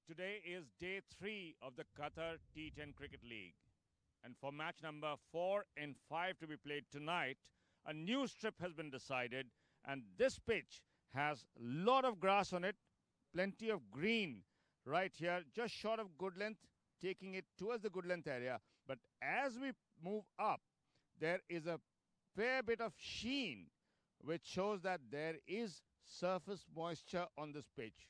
Today is day 3 of the Qatar T10 Cricket League. And for match number 4 and 5 to be played tonight, a new strip has been decided. And this pitch has a lot of grass on it, plenty of green right here, just short of good length, taking it towards the good length area. But as we move up, there is a fair bit of sheen, which shows that there is surface moisture on this pitch.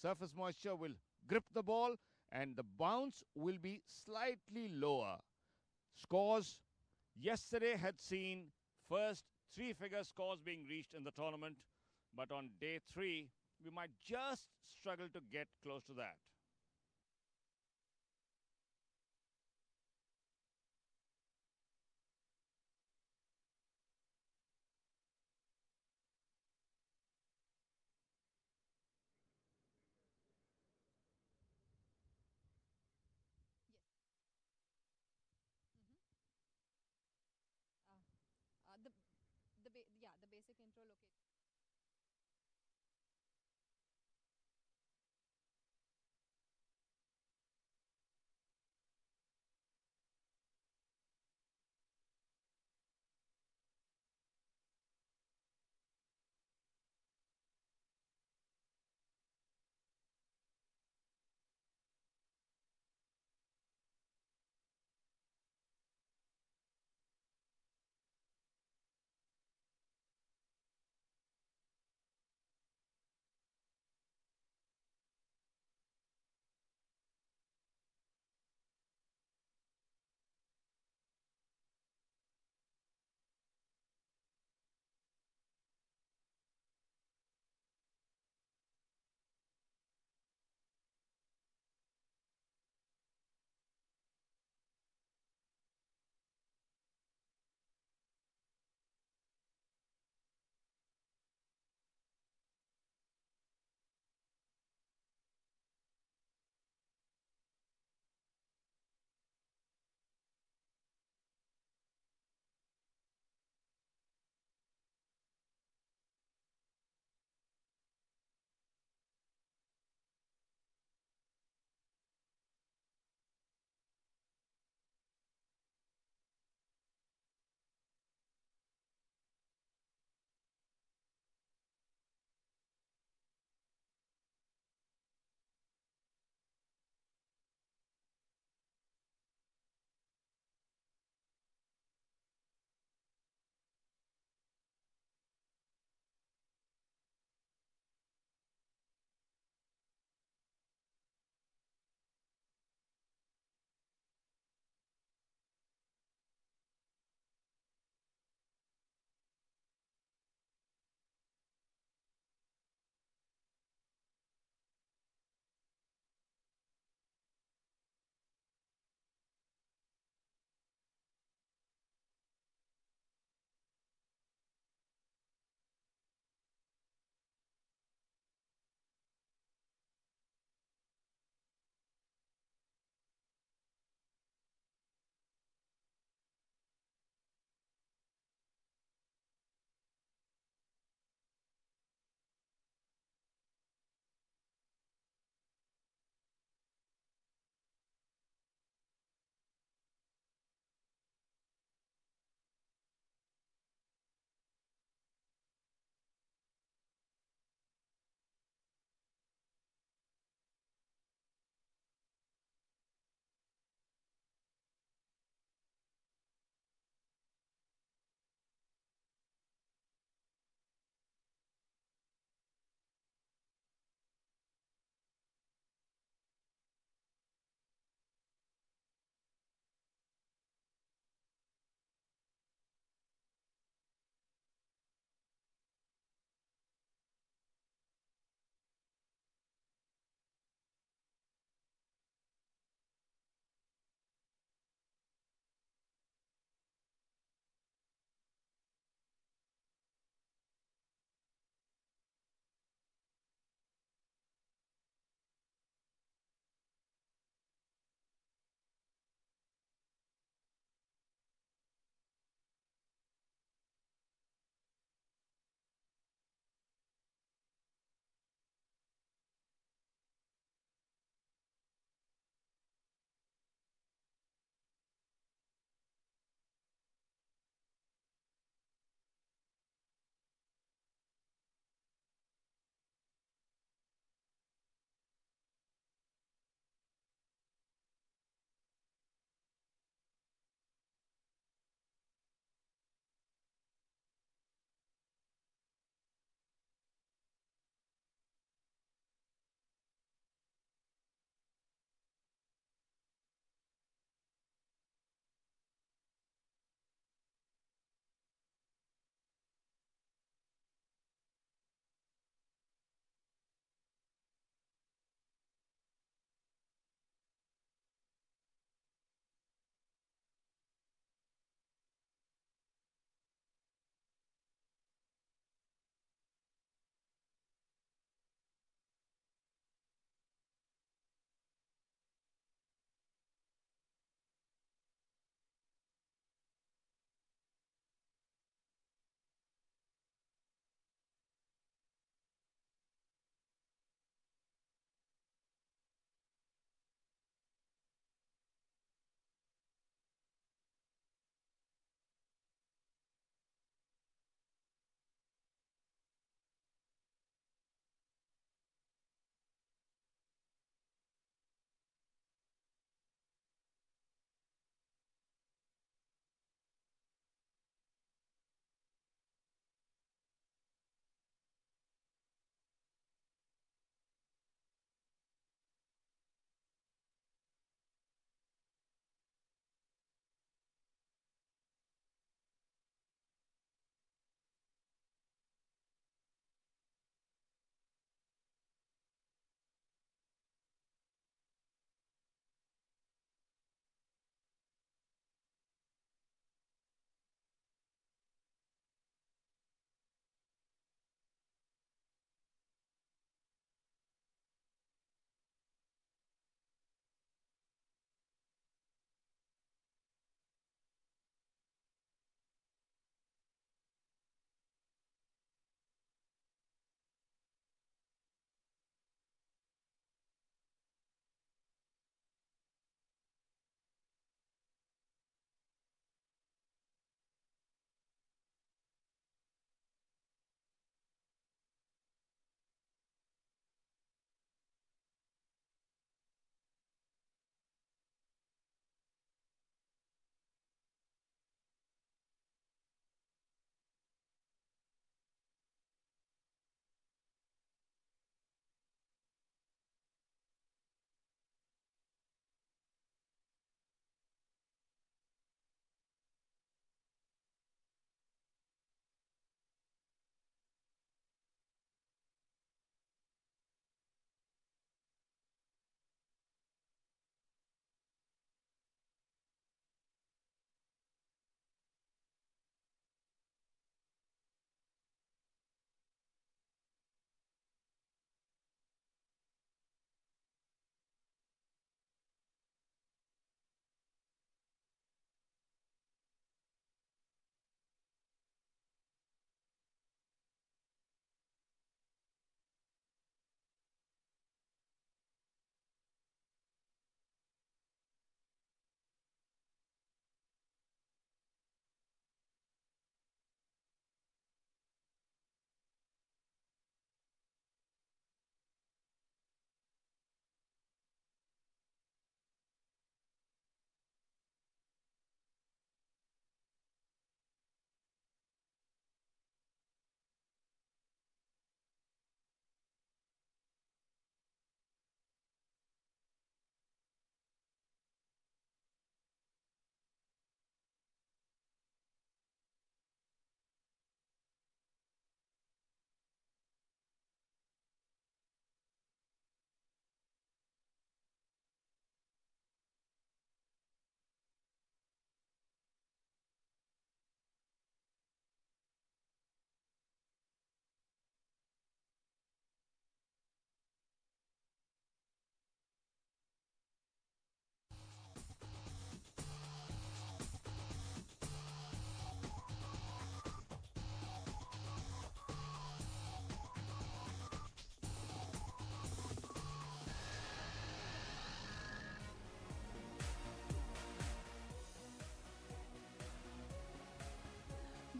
Surface moisture will grip the ball and the bounce will be slightly lower. Scores yesterday had seen first three-figure scores being reached in the tournament, but on day 3, we might just struggle to get close to that. The basic intro located.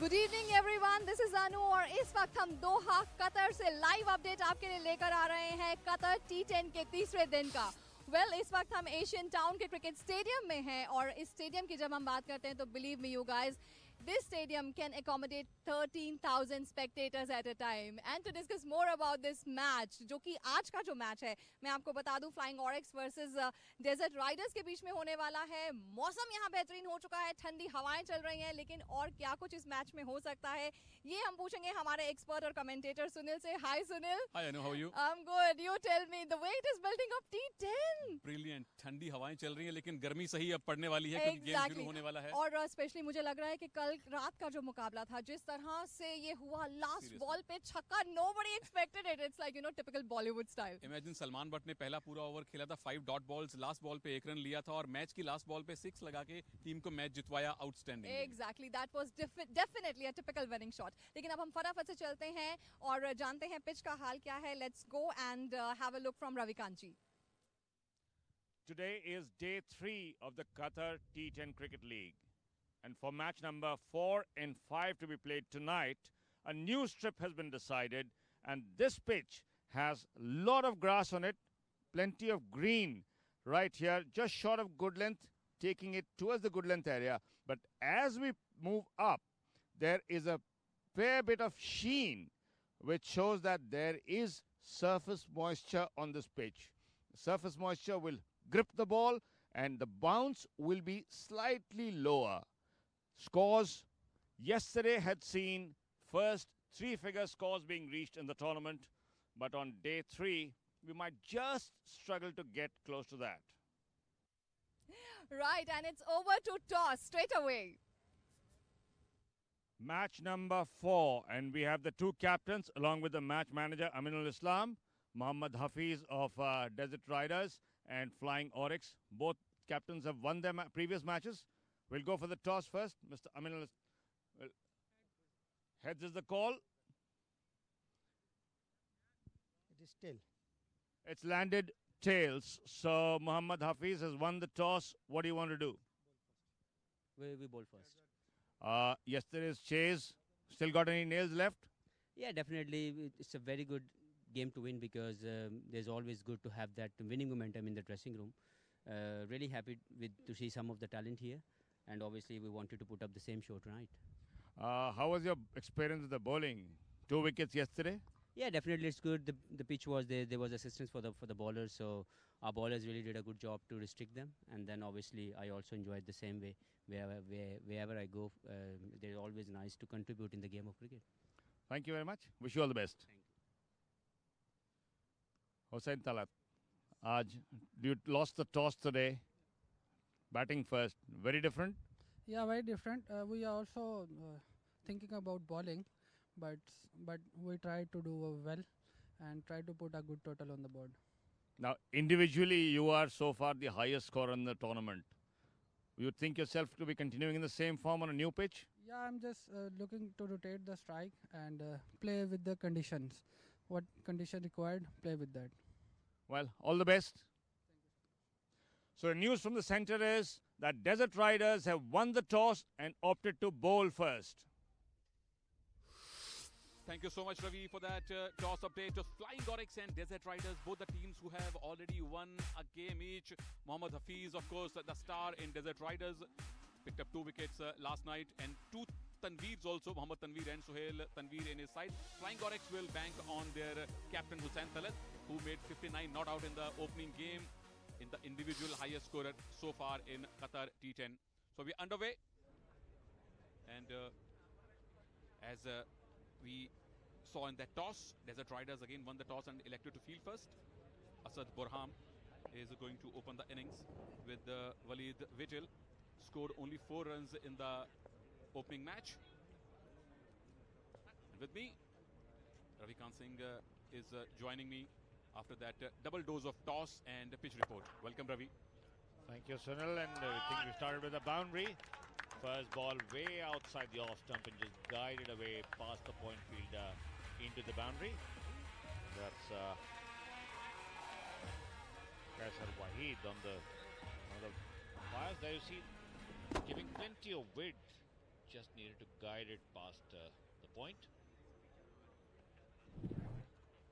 Good evening everyone, this is Anu और इस वक्त हम Doha Qatar से live update आपके लिए लेकर आ रहे हैं कतर T10 के तीसरे दिन का। इस वक्त हम एशियन टाउन के क्रिकेट स्टेडियम में हैं और इस स्टेडियम की जब हम बात करते हैं तो believe me you guys, this stadium can accommodate 13,000 spectators at a time. And to discuss more about this match, जो कि आज का जो मैच है, मैं आपको बता दूं Flying Oryx versus Desert Riders के बीच में होने वाला है। मौसम यहाँ बेहतरीन हो चुका है, ठंडी हवाएं चल रही हैं, लेकिन और क्या कुछ इस मैच में हो सकता है ये हम पूछेंगे हमारे एक्सपर्ट और कमेंटेटर सुनील से। Hi Sunil. Hi Anu, how are you? I am good, you tell me the wait is building up T10। Brilliant, ठंडी हवाएं चल रही हैं लेकिन गर्मी सही अब पड़ने वाली है क्योंकि गेम शुरू होने वाला है। और स्पेशली मुझे लग रहा है कि कल रात का जो मुकाबला था, जिस तरह से ये हुआ, लास्ट बॉल पे छक्का, nobody expected it. It's like typical Bollywood style. Imagine Salman but ने पहला पूरा ओवर खेला था, 5 डॉट बॉल्स, लास्ट बॉल पे 1 रन लिया था और मैच की लास्ट बॉल पे 6 लगा के टीम को मैच जितवाया। Outstanding. Exactly, that was definitely a typical winning shot. लेकिन अब हम फटाफट से चलते हैं और जानते हैं पिच का हाल क्या है। Let's go and have a look from Ravikant ji. Today is day 3 of the Qatar T10 Cricket League. And for match number 4 and 5 to be played tonight, a new strip has been decided. And this pitch has a lot of grass on it, plenty of green right here, just short of good length, taking it towards the good length area. But as we move up, there is a fair bit of sheen, which shows that there is surface moisture on this pitch. Surface moisture will grip the ball and the bounce will be slightly lower. Scores yesterday had seen first 3-figure scores being reached in the tournament, but on day 3 we might just struggle to get close to that. Right, and it's over to toss straight away. Match number 4, and we have the two captains along with the match manager Aminul Islam, Mohammad Hafeez of Desert Riders and Flying Oryx. Both captains have won their previous matches. We'll go for the toss first. Mr. Aminul, heads is the call. It is tail. It's landed tails. So Mohammad Hafeez has won the toss. What do you want to do? We bowl first. Yesterday's chase. Still got any nails left? Yeah, definitely. It's a very good game to win because there's always good to have that winning momentum in the dressing room. Really happy to see some of the talent here, and obviously we wanted to put up the same show tonight. How was your experience with the bowling? 2 wickets yesterday? Yeah, definitely it's good. The pitch was there. There was assistance for the bowlers, so our bowlers really did a good job to restrict them. And then obviously I also enjoyed the same way. Wherever I go, they're always nice to contribute in the game of cricket. Thank you very much. Wish you all the best. Thank you. Hussain, Talat, you lost the toss today. Batting first, very different. Yeah, very different. We are also thinking about bowling, but we try to do well and try to put a good total on the board. Now, individually, you are so far the highest scorer in the tournament. You think yourself to be continuing in the same form on a new pitch? Yeah, I'm just looking to rotate the strike and play with the conditions. What condition required, play with that. Well, all the best. So the news from the centre is that Desert Riders have won the toss and opted to bowl first. Thank you so much, Ravi, for that toss update. Just Flying Oryx and Desert Riders, both the teams who have already won a game each. Mohammad Hafeez, of course, the star in Desert Riders, picked up 2 wickets last night, and 2 Tanveers also, Mohammad Tanveer and Sohail Tanveer in his side. Flying Oryx will bank on their captain Hussain Talat, who made 59 not out in the opening game, in the individual highest scorer so far in Qatar T10. So we're underway, and as we saw in that toss, Desert Riders again won the toss and elected to field first. Assad Borham is going to open the innings with Valeed. Veetil scored only 4 runs in the opening match. And with me, Ravikant Singh is joining me after that double dose of toss and pitch report. Welcome, Ravi. Thank you, Sunil. And I think we started with a boundary. First ball way outside the off stump and just guided away past the point fielder into the boundary. That's Wahid on the fires. There you see, giving plenty of width, just needed to guide it past the point.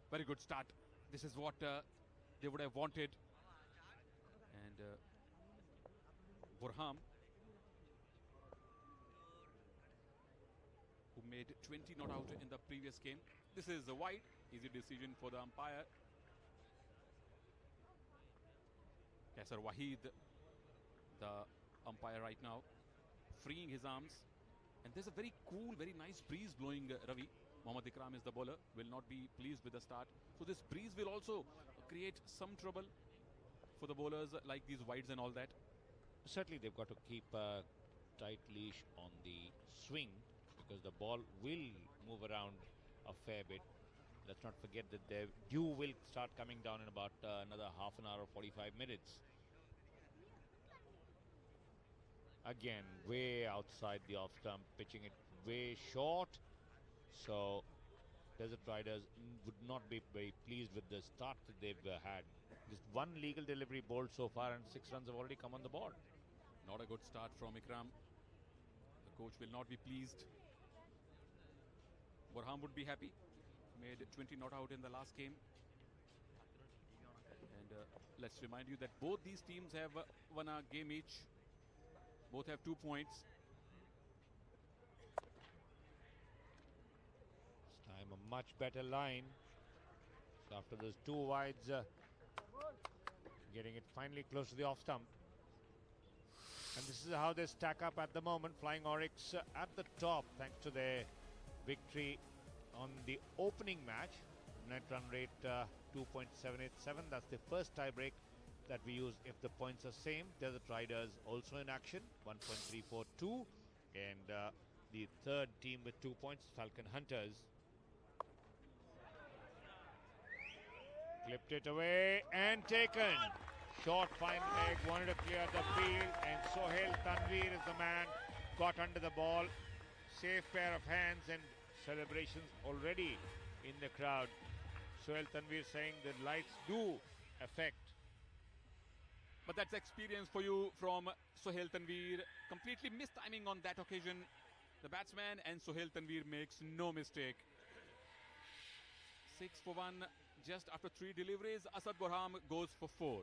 Very good start. This is what they would have wanted. And Borham, who made 20 not out in the previous game. This is a wide, easy decision for the umpire. Kaisar Waheed, the umpire right now, freeing his arms. And there's a very cool, very nice breeze blowing, Ravi. Mohammad Ikram is the bowler, will not be pleased with the start. So this breeze will also create some trouble for the bowlers like these wides and all that. Certainly they've got to keep a tight leash on the swing, because the ball will move around a fair bit. Let's not forget that the dew will start coming down in about another half an hour or 45 minutes. Again, way outside the off stump, pitching it way short. So Desert Riders would not be very pleased with the start that they've had. Just one legal delivery bowled so far and 6 runs have already come on the board. Not a good start from Ikram. The coach will not be pleased. Borham would be happy. Made 20 not out in the last game. And let's remind you that both these teams have won a game each. Both have 2 points. This time a much better line. So after those 2 wides, getting it finally close to the off stump. And this is how they stack up at the moment. Flying Oryx at the top thanks to their victory on the opening match. Net run rate 2.787. That's the first tie break that we use if the points are same. Desert Riders also in action, 1.342. And the third team with 2 points, Falcon Hunters. Clipped it away and taken. Short fine leg, wanted to clear the field, and Sohail Tanveer is the man. Got under the ball. Safe pair of hands, and celebrations already in the crowd. Sohail Tanveer saying the lights do affect. But that's experience for you from Sohail Tanveer. Completely missed timing on that occasion. The batsman and Sohail Tanveer makes no mistake. 6 for 1 just after 3 deliveries. Asad Borham goes for 4.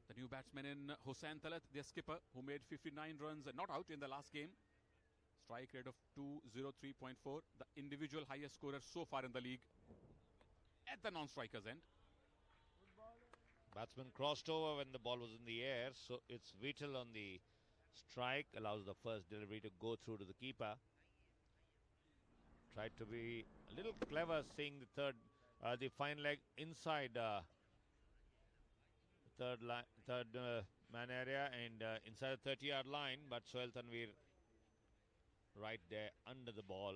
The new batsman in Hussain Talat, their skipper, who made 59 runs not out in the last game. Strike rate of 203.4, the individual highest scorer so far in the league at the non-strikers end. Batsman crossed over when the ball was in the air, so it's Veetil on the strike, allows the first delivery to go through to the keeper. Tried to be a little clever, seeing the fine leg inside third man area and inside the 30-yard line, but Sohail Tanveer right there under the ball.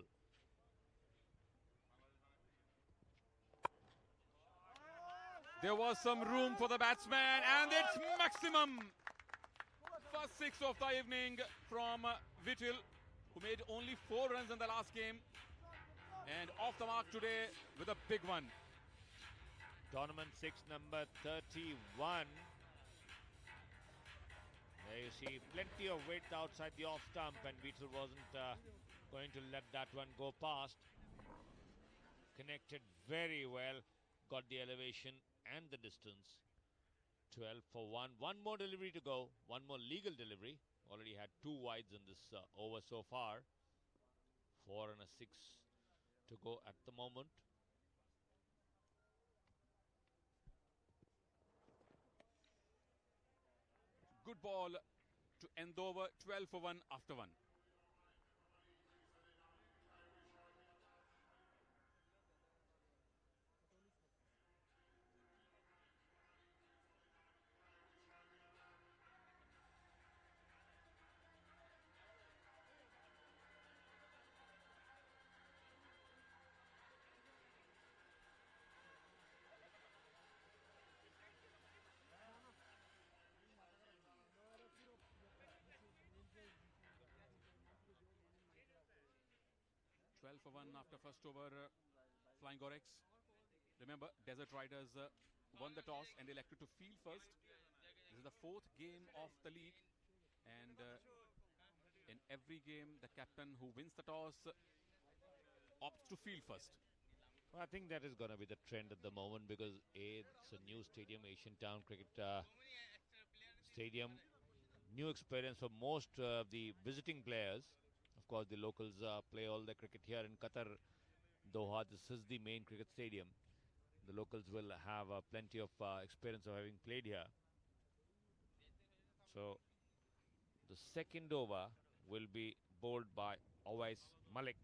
There was some room for the batsman, and it's maximum. First 6 of the evening from Veetil, who made only 4 runs in the last game, and off the mark today with a big one. Tournament 6, number 31. There you see plenty of width outside the off stump, and Veetil wasn't going to let that one go past. Connected very well, got the elevation and the distance. 12 for 1. One more delivery to go. One more legal delivery. Already had 2 wides in this over so far. 4 and a 6 to go at the moment. Good ball to end over. 12 for 1 after 1. 12 for 1 after first over. Flying Oryx. Remember, Desert Riders won the toss and elected to field first. This is the 4th game of the league. And in every game, the captain who wins the toss opts to field first. Well, I think that is going to be the trend at the moment because it's a new stadium, Asian Town Cricket Stadium. New experience for most of the visiting players. Of course, the locals play all the cricket here in Qatar, Doha. This is the main cricket stadium. The locals will have plenty of experience of having played here. So, the second over will be bowled by Awais Malik.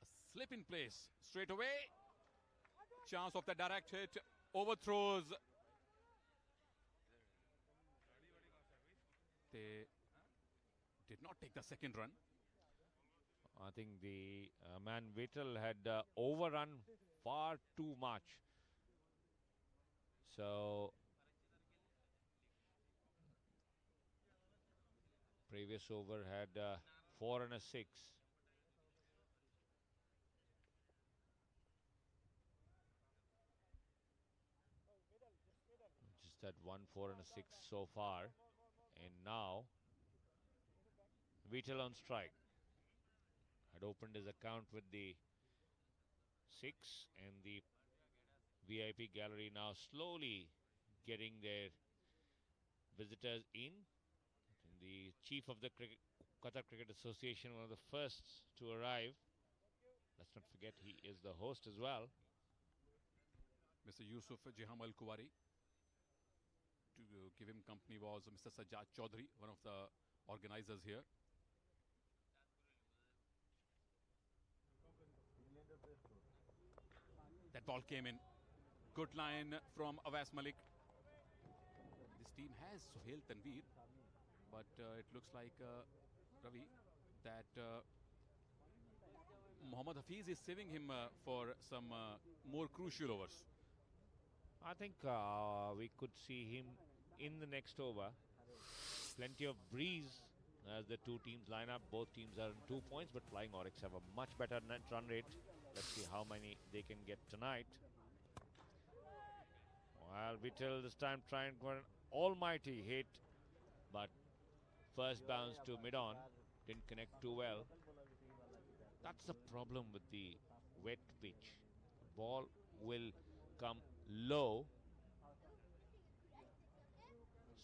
A slip in place straight away. Chance of the direct hit. Overthrows. They did not take the second run. I think the man Veetil had overrun far too much. So, previous over had 4 and a 6. Just at 1, 4 and a 6 so far. And now, Veetil on strike. Had opened his account with the 6 and the VIP gallery now slowly getting their visitors in. And the chief of the Qatar Cricket Association, one of the first to arrive. Let's not forget he is the host as well. Mr. Yusuf Jiham Al Kuwari. To give him company was Mr. Sajjad Chaudhary, one of the organizers here. That ball came in. Good line from Awais Malik. This team has Sohail Tanveer, but it looks like, Ravi, that Mohammad Hafeez is saving him for some more crucial overs. I think we could see him in the next over. Plenty of breeze as the two teams line up. Both teams are in 2 points, but Flying Oryx have a much better net run rate. Let's see how many they can get tonight. Well, Veetil this time trying for an almighty hit, but first bounce to mid-on. Didn't connect too well. That's the problem with the wet pitch. The ball will come low.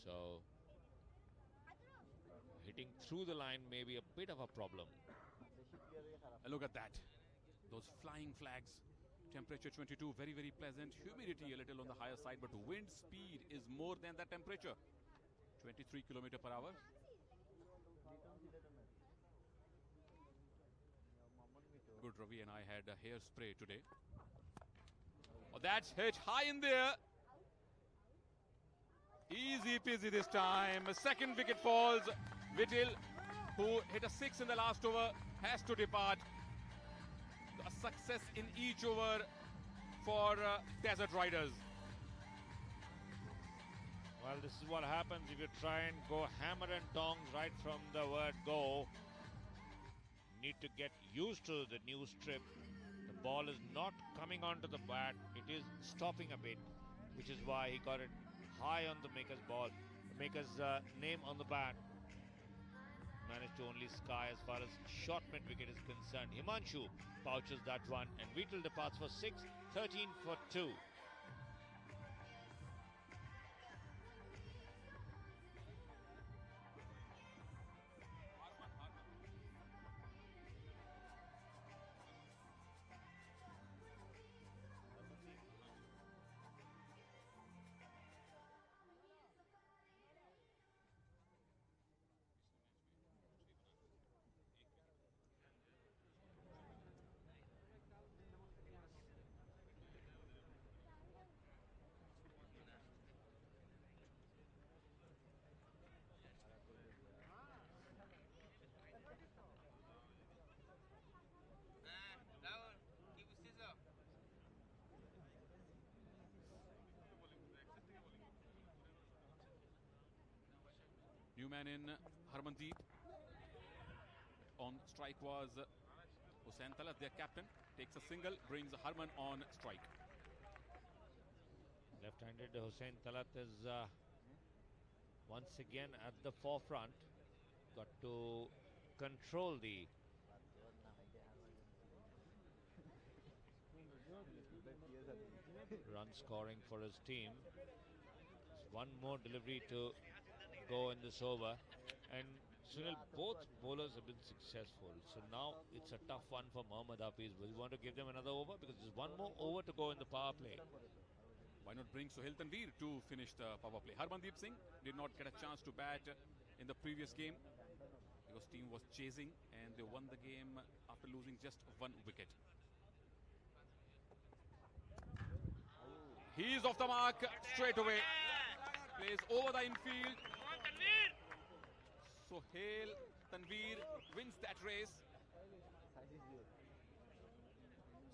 So, hitting through the line may be a bit of a problem. And look at that. Those flying flags. Temperature 22, very, very pleasant. Humidity a little on the higher side, but wind speed is more than the temperature. 23 km per hour. Good, Ravi and I had a hairspray today. Oh, that's hit high in there. Easy peasy this time. Second wicket falls. Veetil, who hit a 6 in the last over, has to depart. A success in each over for Desert Riders. Well, this is what happens if you try and go hammer and tongs right from the word go. Need to get used to the new strip. The ball is not coming onto the bat. It is stopping a bit, which is why he got it high on the maker's ball, the maker's name on the bat. managed to only sky as far as short mid wicket is concerned. Himanshu pouches that one, and Veetil departs for 6, 13 for 2. New man in Harmandeep. On strike was Hussain, their captain. Takes a single, brings Harman on strike. Left-handed Hussain Talat is once again at the forefront. Got to control the run scoring for his team. One more delivery to go in this over, and Sunil, both bowlers have been successful, so now it's a tough one for Mohammad Hafeez. Will you want to give them another over, because there's one more over to go in the power play? Why not bring Sohail Tanveer to finish the power play? Harmandeep Singh did not get a chance to bat in the previous game because team was chasing, and they won the game after losing just 1 wicket. He's off the mark straight away. Plays over the infield. Sohail Tanveer wins that race.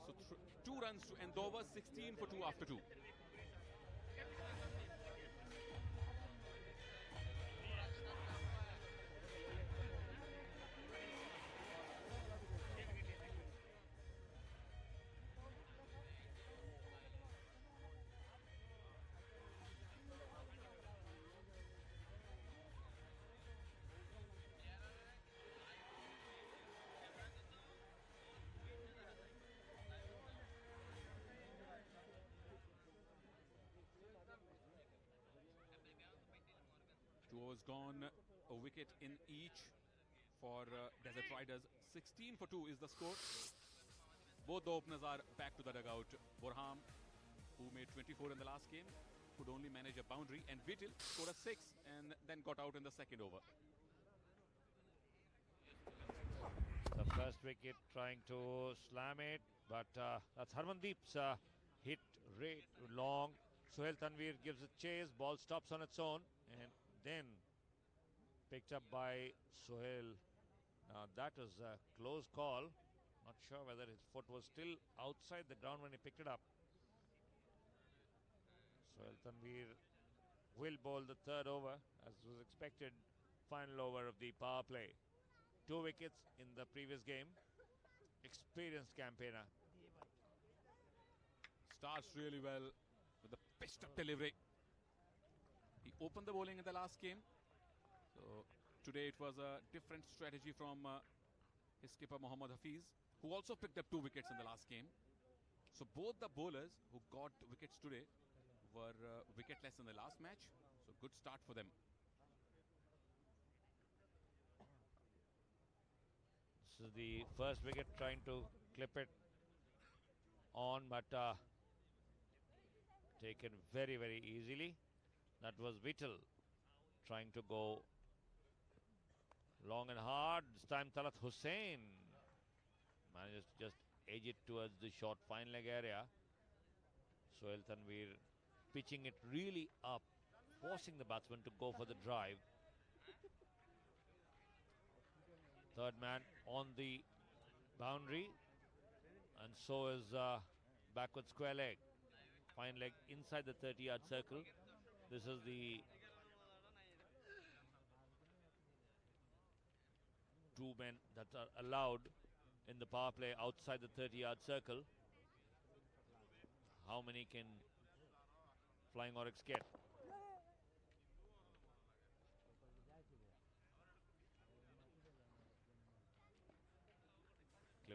So 2 runs to end over, 16 for 2 after 2. Two overs gone, a wicket in each for Desert Riders. 16 for 2 is the score. Both the openers are back to the dugout. Borham, who made 24 in the last game, could only manage a boundary, and Veetil scored a 6 and then got out in the second over. The first wicket trying to slam it, but that's Harmandeep's hit rate long. Sohail Tanveer gives a chase, ball stops on its own, and then picked up by Sohail. Now that was a close call. Not sure whether his foot was still outside the ground when he picked it up. Sohail Tanveer will bowl the third over, as was expected. Final over of the power play. 2 wickets in the previous game. Experienced campaigner. Starts really well with the pitched up delivery. He opened the bowling in the last game. So today it was a different strategy from his skipper Mohammad Hafeez, who also picked up 2 wickets in the last game. So both the bowlers who got wickets today were wicketless in the last match. So good start for them. This is the first wicket, trying to clip it on, but taken very, very easily. That was Veetil trying to go long and hard. This time Talat Hussain manages to just edge it towards the short fine leg area. Sohail Tanveer pitching it really up, forcing the batsman to go for the drive. Third man on the boundary, and so is backward square leg. Fine leg inside the 30-yard circle. This is the 2 men that are allowed in the power play outside the 30-yard circle. How many can Flying Oryx get?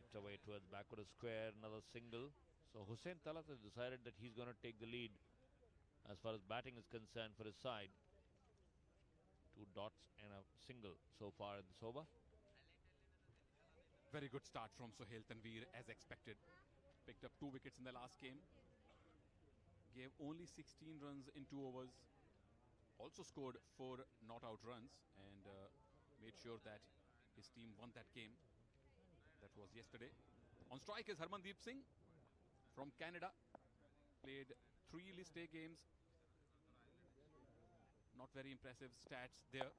Chipped away towards backward square, another single. So Hussain Talat has decided that he's going to take the lead as far as batting is concerned for his side. 2 dots and a single so far in this over. Very good start from Sohail Tanveer as expected. Picked up 2 wickets in the last game. Gave only 16 runs in 2 overs. Also scored 4 not out runs and made sure that his team won that game. That was yesterday. On strike is Singh from Canada. Played 3 list A games. Not very impressive stats there.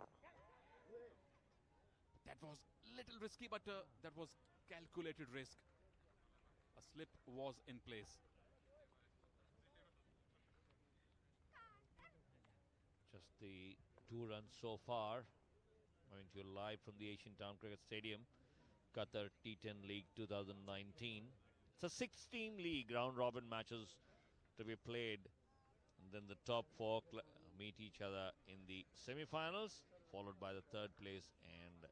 That was little risky, but that was calculated risk. A slip was in place. Just the 2 runs so far. Coming to you live from the Asian Town Cricket Stadium. Qatar T10 League 2019. It's a 16 league round robin matches to be played. And then the top 4 meet each other in the semi-finals, followed by the 3rd place and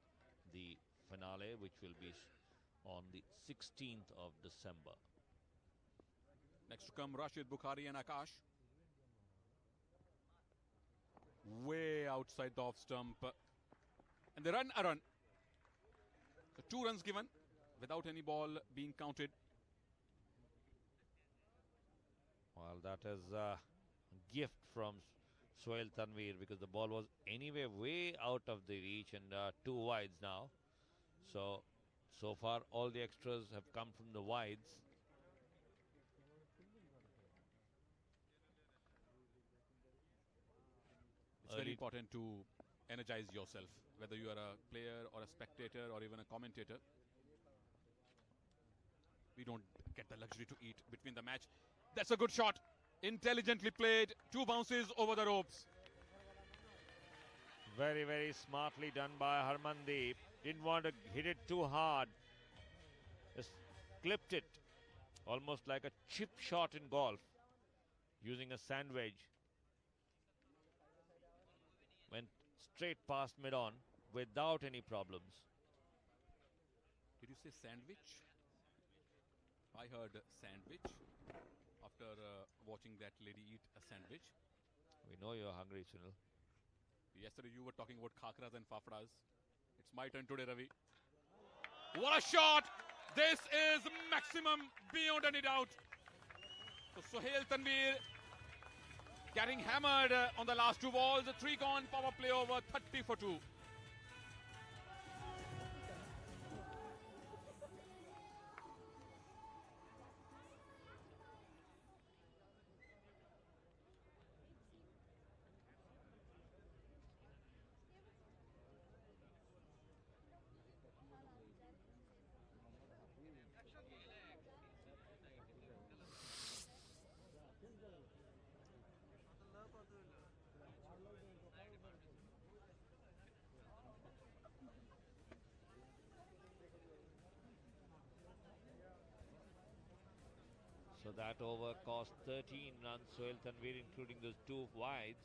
the finale, which will be on the 16th of December. Next to come Rashid, Bukhari and Akash. Way outside the off stump. And they run a run. So 2 runs given without any ball being counted. Well, that is a gift from Sohail Tanveer because the ball was anyway way out of the reach and 2 wides now. So far all the extras have come from the wides. It's very important to energize yourself, whether you are a player or a spectator or even a commentator. We don't get the luxury to eat between the match. That's a good shot. Intelligently played. 2 bounces over the ropes. Very, very smartly done by Harmandeep. Didn't want to hit it too hard. Just clipped it. Almost like a chip shot in golf. Using a sand wedge. Went straight past mid-on without any problems. Did you say sandwich? I heard sandwich after watching that lady eat a sandwich. We know you're hungry, Sunil. Yesterday you were talking about khakras and fafras. It's my turn today, Ravi. What a shot! This is maximum beyond any doubt. So Sohail Tanveer getting hammered on the last 2 balls. A 3 gone, power play over, 30 for 2. So that over cost 13 runs. Sohail Tanveer, including those 2 wides.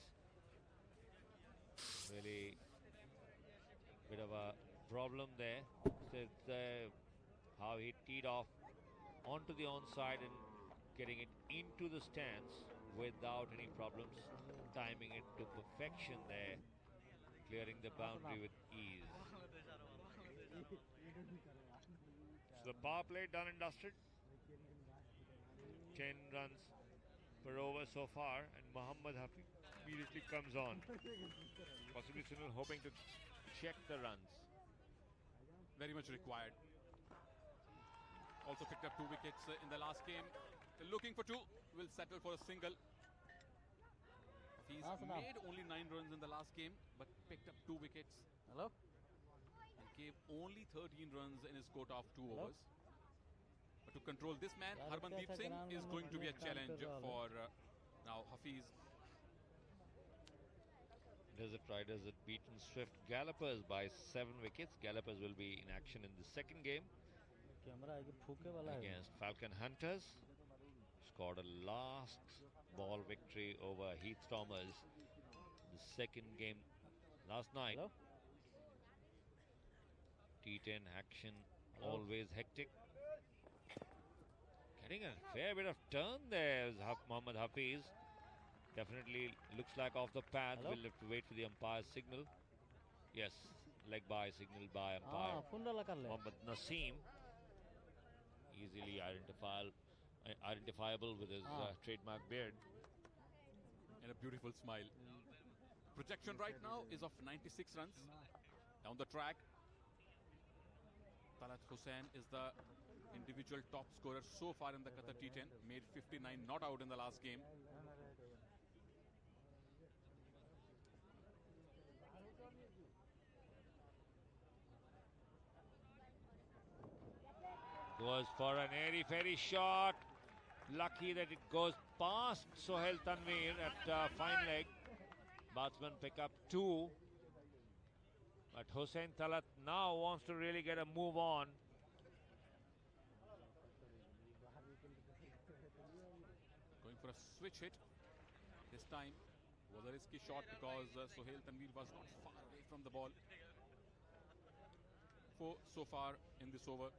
Really bit of a problem there. It's how he teed off onto the onside and getting it into the stands without any problems. Timing it to perfection there. Clearing the boundary with ease. So the power play done and dusted. 10 runs per over so far, and Mohammad Hafeez immediately comes on. Possibly Sunil hoping to check the runs. Very much required. Also picked up 2 wickets in the last game. They're looking for 2. Will settle for a single. He's made only 9 runs in the last game, but picked up 2 wickets. Hello? And gave only 13 runs in his quota of 2 overs. But to control this man, Singh is going to be a challenge for now Hafeez. Desert Riders had beaten Swift Gallopers by 7 wickets. Gallopers will be in action in the second game against Falcon Hunters. Scored a last ball victory over Heath Stormers. The second game last night. Hello? T10 action always hectic. Getting a fair bit of turn there, is Mohammad Hafeez. Definitely looks like off the path. Hello? We'll have to wait for the umpire's signal. Yes, leg by signal by umpire. Mohammad Naseem. Easily identifiable with his trademark beard. And a beautiful smile. Projection right now is of 96 runs. Down the track, Talat Hussain is the individual top scorer so far in the Qatar T10. Made 59, not out in the last game. Goes for an airy-fairy shot. Lucky that it goes past Sohail Tanveer at fine leg. Batsman pick up 2. But Hussain Talat now wants to really get a move on. Going for a switch hit. This time was a risky shot because Sohail Tanveer was not far away from the ball. 4 so far in this over.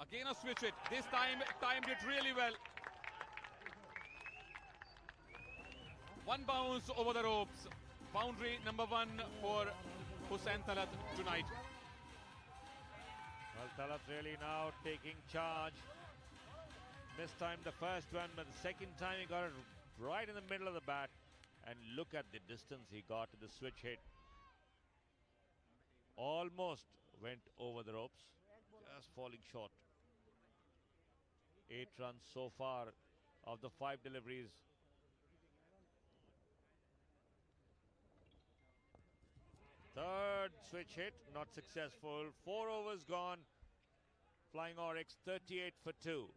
Again a switch hit. This time timed it really well. One bounce over the ropes. Boundary number 1 for Hussain Talat tonight. Well, Talat really now taking charge. Mistimed the first one, but the second time he got it right in the middle of the bat. And look at the distance he got to the switch hit. Almost went over the ropes, just falling short. 8 runs so far of the 5 deliveries. Third switch hit, not successful. 4 overs gone. Flying Oryx 38 for 2.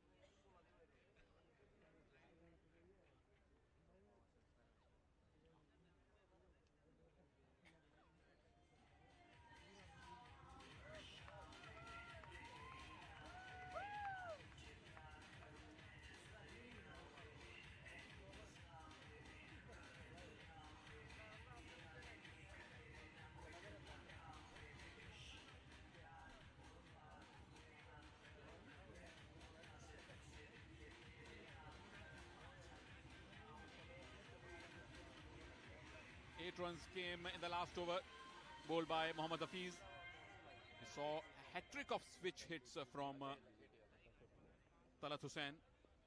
Eight runs came in the last over, bowled by Mohammad Hafeez. We saw a hat-trick of switch hits from Talat Hussain.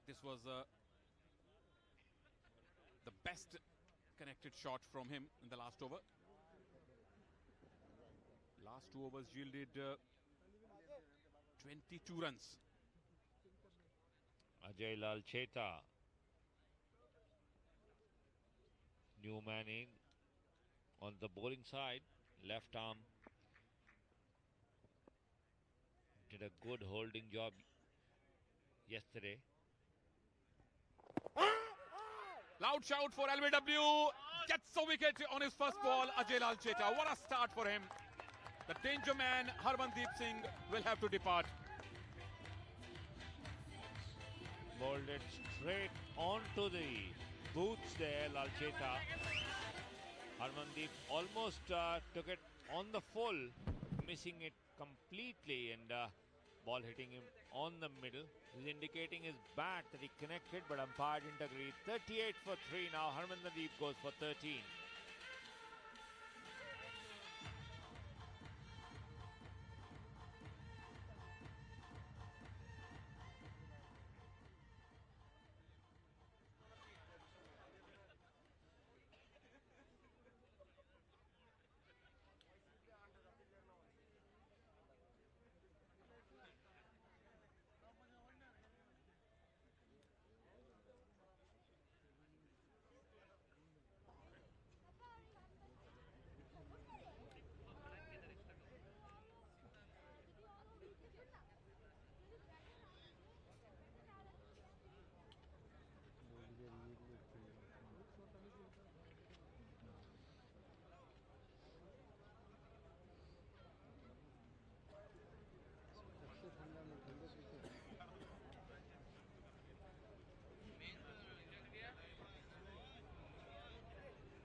This was the best connected shot from him in the last over. Last 2 overs yielded 22 runs. Ajay Lalcheta, new man in on the bowling side, left arm. Did a good holding job yesterday. Loud shout for LBW. Gets a wicket on his first ball. Ajay Lalcheta. What a start for him. The danger man, Harmandeep Singh, will have to depart. Bowled it straight onto the boots there, Lalcheta. Harmandeep almost took it on the full, missing it completely, and ball hitting him on the middle. He's indicating his bat that he connected, but umpire didn't agree. 38 for 3 now. Harmandeep goes for 13.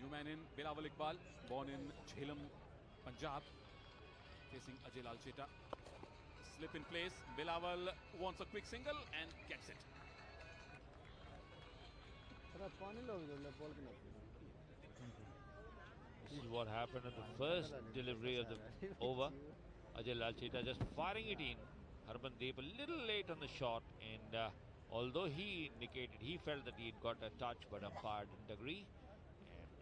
New man in Bilawal Iqbal, born in Jhelum, Punjab, facing Ajay Lalcheta. Slip in place. Bilawal wants a quick single and gets it. This is what happened at the first delivery of the over. Ajay Lalcheta just firing it in. Harmandeep a little late on the shot, and although he indicated he felt that he had got a touch, but umpire didn't agree,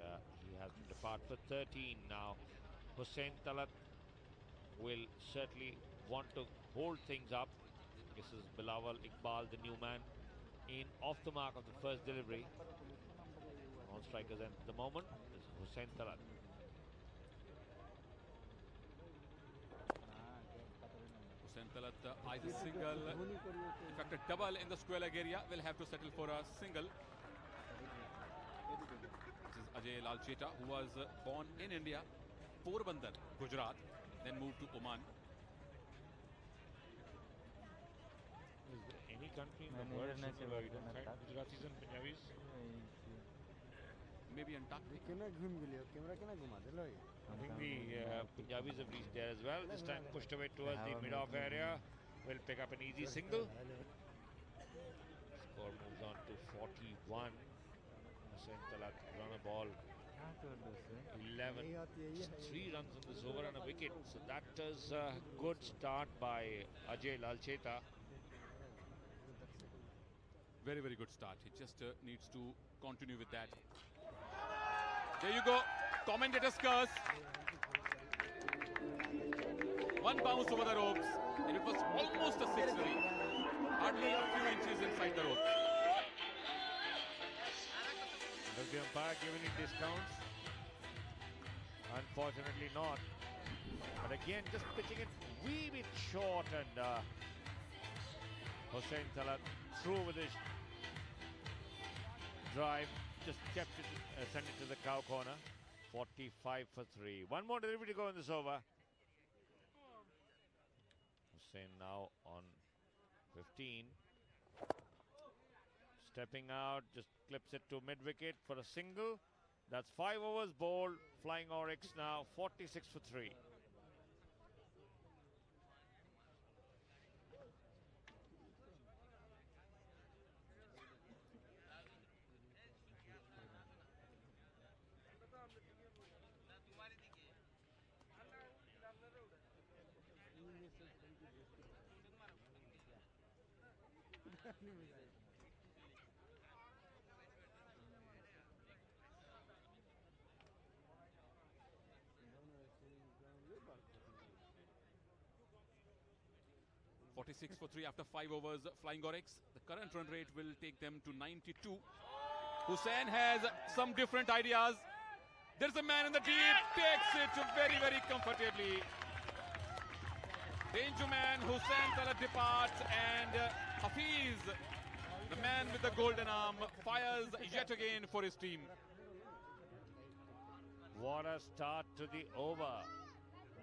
and he has to depart for 13 now. Hussain Talat will certainly want to hold things up. This is Bilawal Iqbal, the new man, in off the mark of the first delivery. Non-strikers end at the moment. This is Hussain Talat. Hussain Talat eyes a single. In fact, a double in the square leg area. Will have to settle for a single. This is Ajay Lalcheta, who was born in India, Porbandar, Gujarat, then moved to Oman. Is there any country in the world where you don't find Gujaratis and Punjabis? Maybe Antarctica. I think the Punjabis have reached there as well. This time pushed away towards the mid-off area. Will pick up an easy single. Score moves on to 41. Hussain Talat run a ball 11. Just 3 runs on this over and a wicket. So that is a good start by Ajay Lalcheta. Very, very good start. He just needs to continue with that. There you go. Commentator's curse. One bounce over the ropes, and it was almost a six-run. Hardly a few inches inside the ropes. Does the umpire give any discounts? Unfortunately not. But again, just pitching it wee bit short, and Hussain Talat through with his drive, just kept it, sent it to the cow corner. 45 for 3. One more delivery to go in this over. Hussain now on 15. Stepping out, just clips it to mid-wicket for a single. That's 5 overs bowled. Flying Oryx now 46 for 3. Six for 3 after 5 overs. Flying Oryx. The current run rate will take them to 92. Hussain has some different ideas. There's a man in the deep. Takes it very, very comfortably. Danger man Hussain Talat departs, and Hafeez, the man with the golden arm, fires yet again for his team. What a start to the over.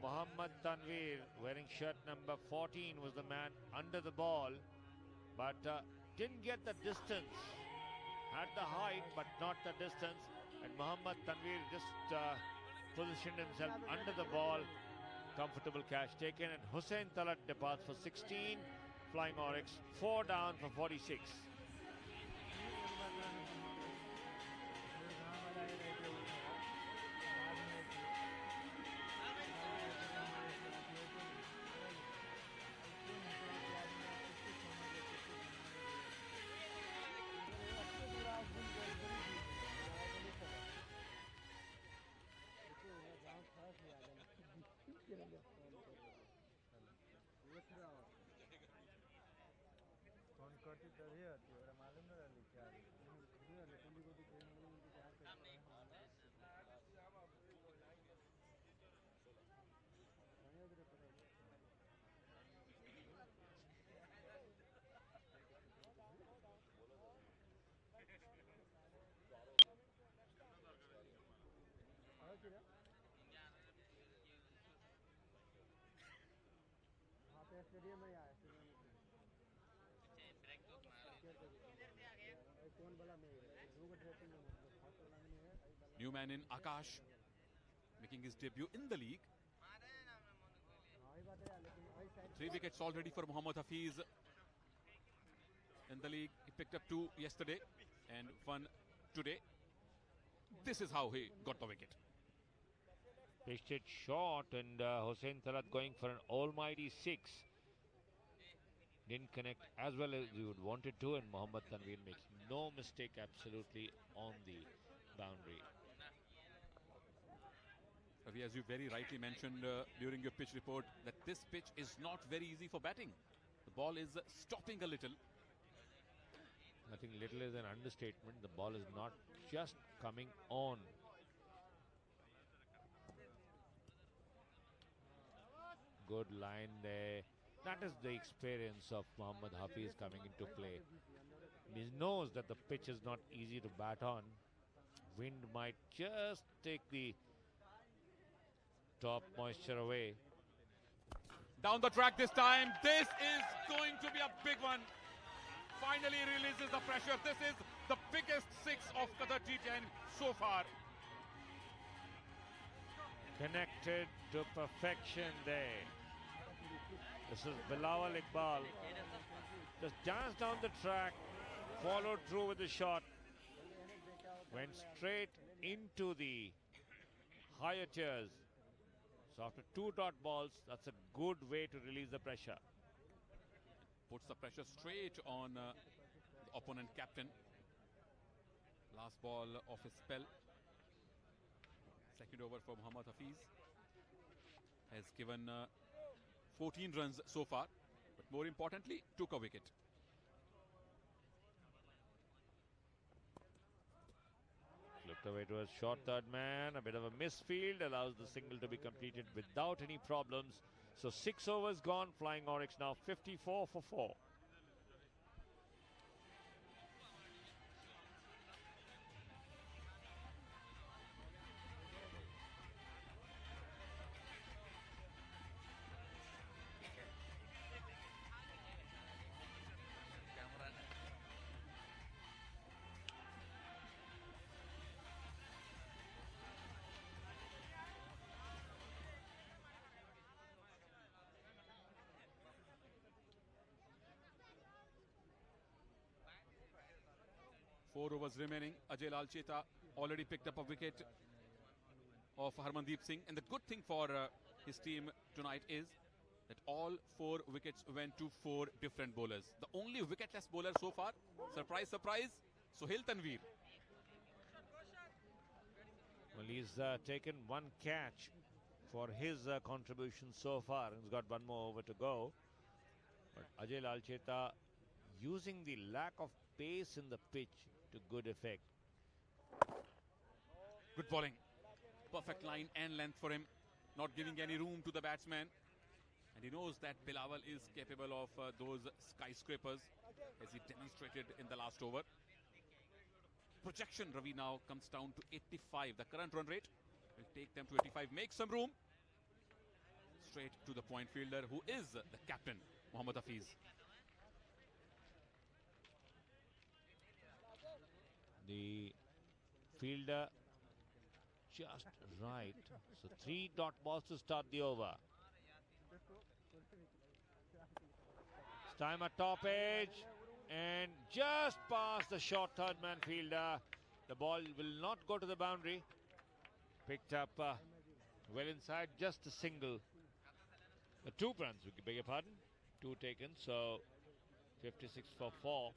Mohammad Tanveer, wearing shirt number 14, was the man under the ball, but didn't get the distance. Had the height, but not the distance. And Mohammad Tanveer just positioned himself under the ball. Comfortable catch taken, and Hussain Talat departs for 16. Flying Oryx 4 down for 46. New man in Akash, making his debut in the league. 3 wickets already for Mohammad Hafeez in the league. He picked up 2 yesterday and 1 today. This is how he got the wicket. Pitched it short, and Hussain Talat going for an almighty 6. Didn't connect as well as you would want it to, and Mohammad Tanveer makes no mistake absolutely on the boundary. Ravi, as you very rightly mentioned during your pitch report, that this pitch is not very easy for batting. The ball is stopping a little. I think little is an understatement. The ball is not just coming on. Good line there. That is the experience of Mohammad Hafeez coming into play. He knows that the pitch is not easy to bat on. Wind might just take the top moisture away. Down the track this time. This is going to be a big one. Finally releases the pressure. This is the biggest 6 of Qatar T10 so far. Connected to perfection there. This is Bilawal Iqbal. Just danced down the track, followed through with the shot. Went straight into the higher tiers. So after 2 dot balls, that's a good way to release the pressure. Puts the pressure straight on the opponent captain. Last ball of his spell. Second over for Mohammad Hafeez. Has given 14 runs so far, but more importantly, took a wicket. Flipped away to a short third man. A bit of a misfield allows the single to be completed without any problems. So 6 overs gone. Flying Oryx now 54 for 4. Four overs remaining. Ajay Lalcheta already picked up a wicket of Harmandeep Singh. And the good thing for his team tonight is that all 4 wickets went to 4 different bowlers. The only wicketless bowler so far, surprise, surprise, Sohail Tanveer. Well, he's taken 1 catch for his contribution so far. He's got 1 more over to go. But Ajay Lalcheta using the lack of pace in the pitch to good effect. Good bowling. Perfect line and length for him. Not giving any room to the batsman. And he knows that Bilawal is capable of those skyscrapers, as he demonstrated in the last over. Projection, Ravi, now comes down to 85. The current run rate will take them to 85. Make some room. Straight to the point fielder, who is the captain, Mohammad Hafeez. The fielder just right. So 3 dot balls to start the over. It's time at top edge and just past the short third man fielder. The ball will not go to the boundary. Picked up well inside, just a single. 2 runs, we beg your pardon. 2 taken, so 56 for 4.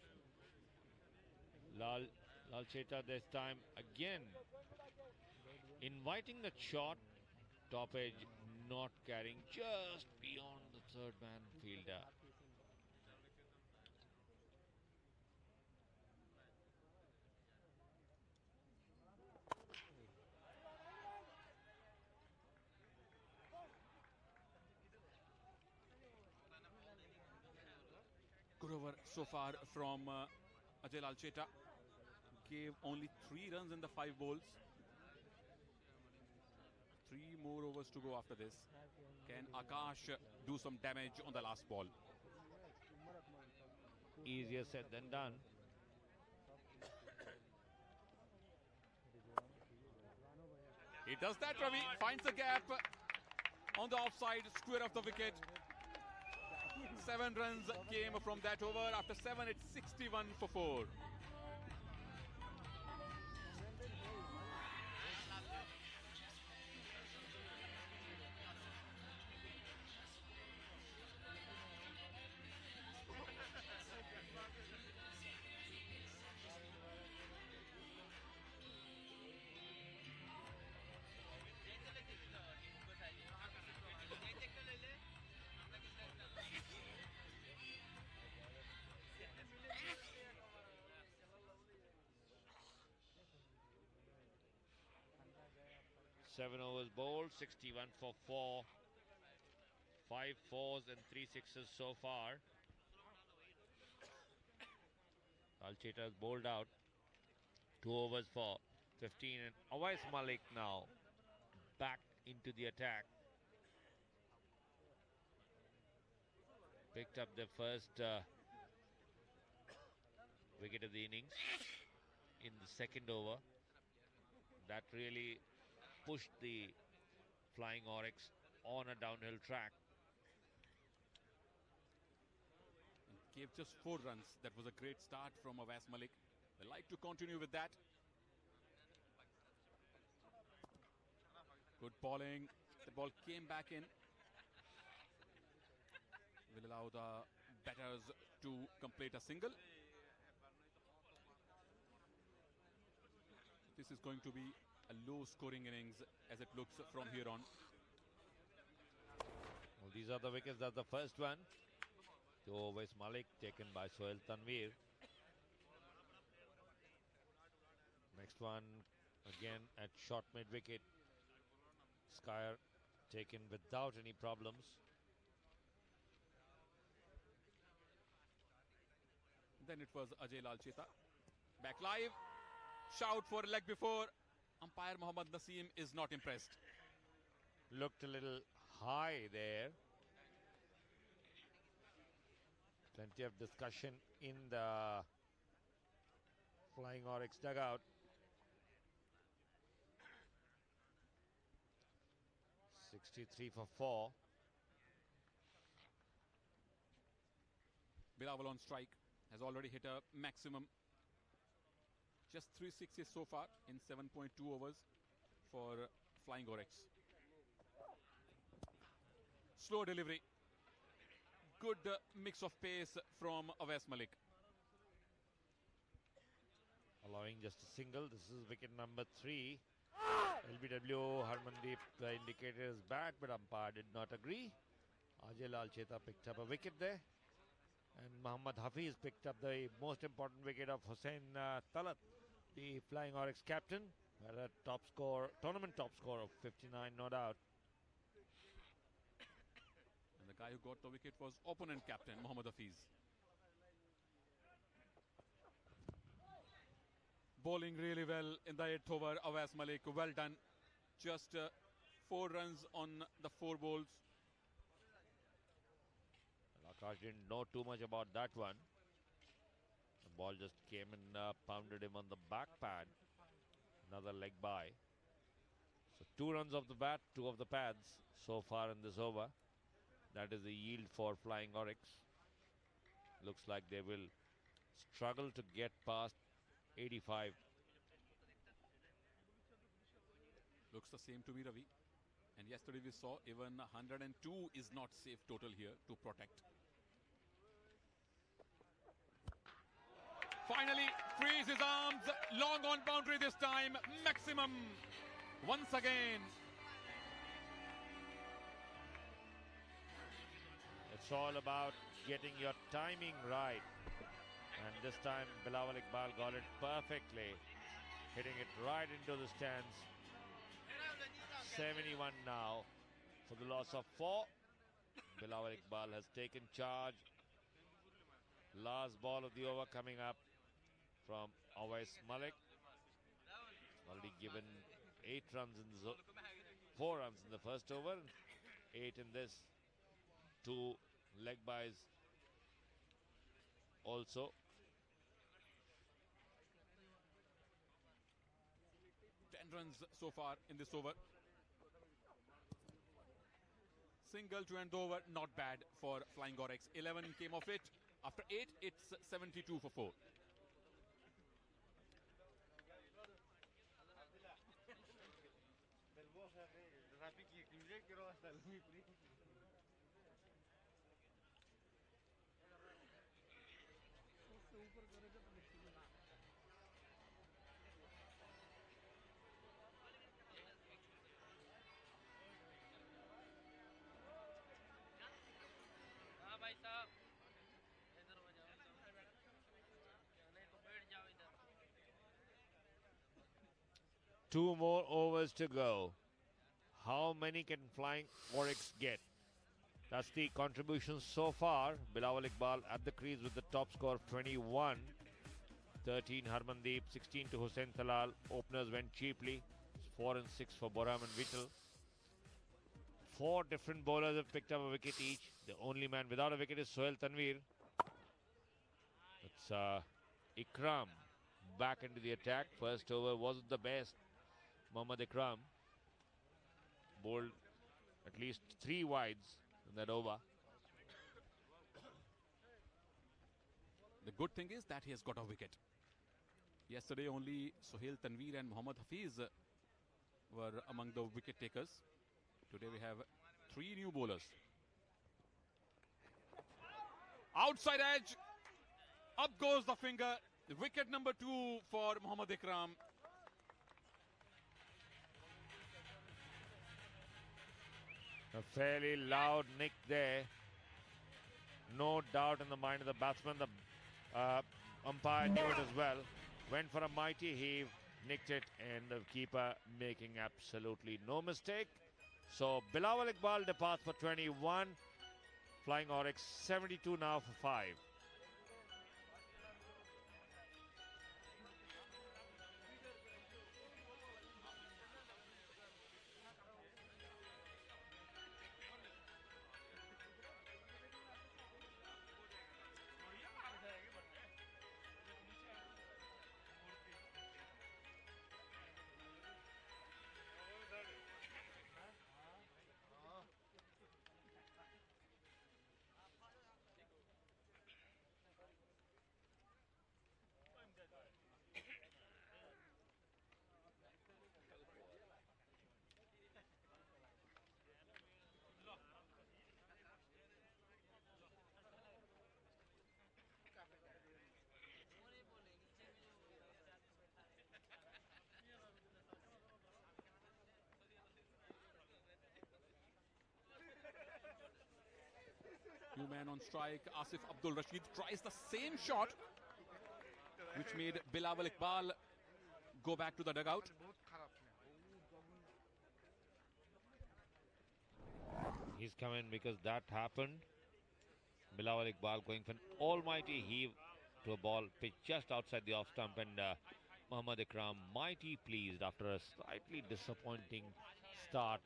Lalcheta this time again inviting the shot, top edge not carrying, just beyond the third man fielder. Good over so far from Ajay Lalcheta. Gave only 3 runs in the 5 balls. 3 more overs to go after this. Can Akash do some damage on the last ball? Easier said than done. He does that, Ravi. Finds the gap on the offside, square of the wicket. 7 runs came from that over. After 7, it's 61 for 4. 7 overs bowled, 61 for 4. 5 fours and 3 sixes so far. Lalcheta has bowled out. 2 overs for 15, and Awais Malik now back into the attack. Picked up the first wicket of the innings in the second over. That really pushed the flying Oryx on a downhill track. Gave just 4 runs. That was a great start from Awais Malik. They like to continue with that. Good bowling. The ball came back in. Will allow the batters to complete a single. This is going to be a low scoring innings as it looks from here on. Well, these are the wickets. That's the first one. 2 overs Malik taken by Sohail Tanveer. Next one again at short mid wicket. Skyer taken without any problems. Then it was Ajay Lalcheta. Back live. Shout for leg before. Umpire Mohammad Naseem is not impressed. Looked a little high there. Plenty of discussion in the flying Oryx dugout. .63 for 4. Bilawal on strike. Has already hit a maximum. Just 3 sixes so far in 7.2 overs for flying Oryx. Slow delivery. Good mix of pace from Awais Malik. Allowing just a single. This is wicket number 3. LBW Harmandeep, the indicator is back, but umpire did not agree. Ajay Lalcheta picked up a wicket there. And Mohammad Hafeez picked up the most important wicket of Hussain Talat, the flying Oryx captain. Had a top score, tournament top score of 59, no doubt. And the guy who got the wicket was opponent captain Mohammad Hafeez. Bowling really well in the 8th over. Awais Malik, well done. Just 4 runs on the 4 balls. Akash didn't know too much about that one. The ball just came and pounded him on the back pad. Another leg by. So 2 runs off the bat, 2 of the pads so far in this over. That is the yield for flying Oryx. Looks like they will struggle to get past 85. Looks the same to me, Ravi. And yesterday we saw even 102 is not safe total here to protect. Finally, frees his arms. Long on boundary this time. Maximum. Once again. It's all about getting your timing right. And this time Bilawal Iqbal got it perfectly. Hitting it right into the stands. 71 now for the loss of 4. Bilawal Iqbal has taken charge. Last ball of the over coming up from Awais Malik. Already given 8 runs in the 4 runs in the first over, 8 in this. 2 leg byes also. 10 runs so far in this over. Single to end over, not bad for flying Oryx. 11 came off it. After 8, it's 72 for 4. Two more overs to go. How many can flying Oryx get? That's the contribution so far. Bilawal Iqbal at the crease with the top score of 21. 13 Harmandeep, 16 to Hussain Talal. Openers went cheaply. 4 and 6 for Borham and Veetil. 4 different bowlers have picked up a wicket each. The only man without a wicket is Sohail Tanveer. It's Ikram back into the attack. First over wasn't the best. Mohammad Ikram bowled at least 3 wides in that over. The good thing is that he has got a wicket. Yesterday only Sohail, Tanveer and Mohammad Hafeez were among the wicket takers. Today we have 3 new bowlers. Outside edge. Up goes the finger. Wicket number 2 for Mohammad Ikram. A fairly loud nick there. No doubt in the mind of the batsman. The umpire knew it as well. Went for a mighty heave, nicked it, and the keeper making absolutely no mistake. So Bilawal Iqbal departs for 21. Flying Oryx 72 now for 5. New man on strike. Asif Abdul Rashid tries the same shot which made Bilawal Iqbal go back to the dugout. He's come in because that happened. Bilawal Iqbal going for an almighty heave to a ball pitched just outside the off stump, and Mohammad Ikram mighty pleased after a slightly disappointing start.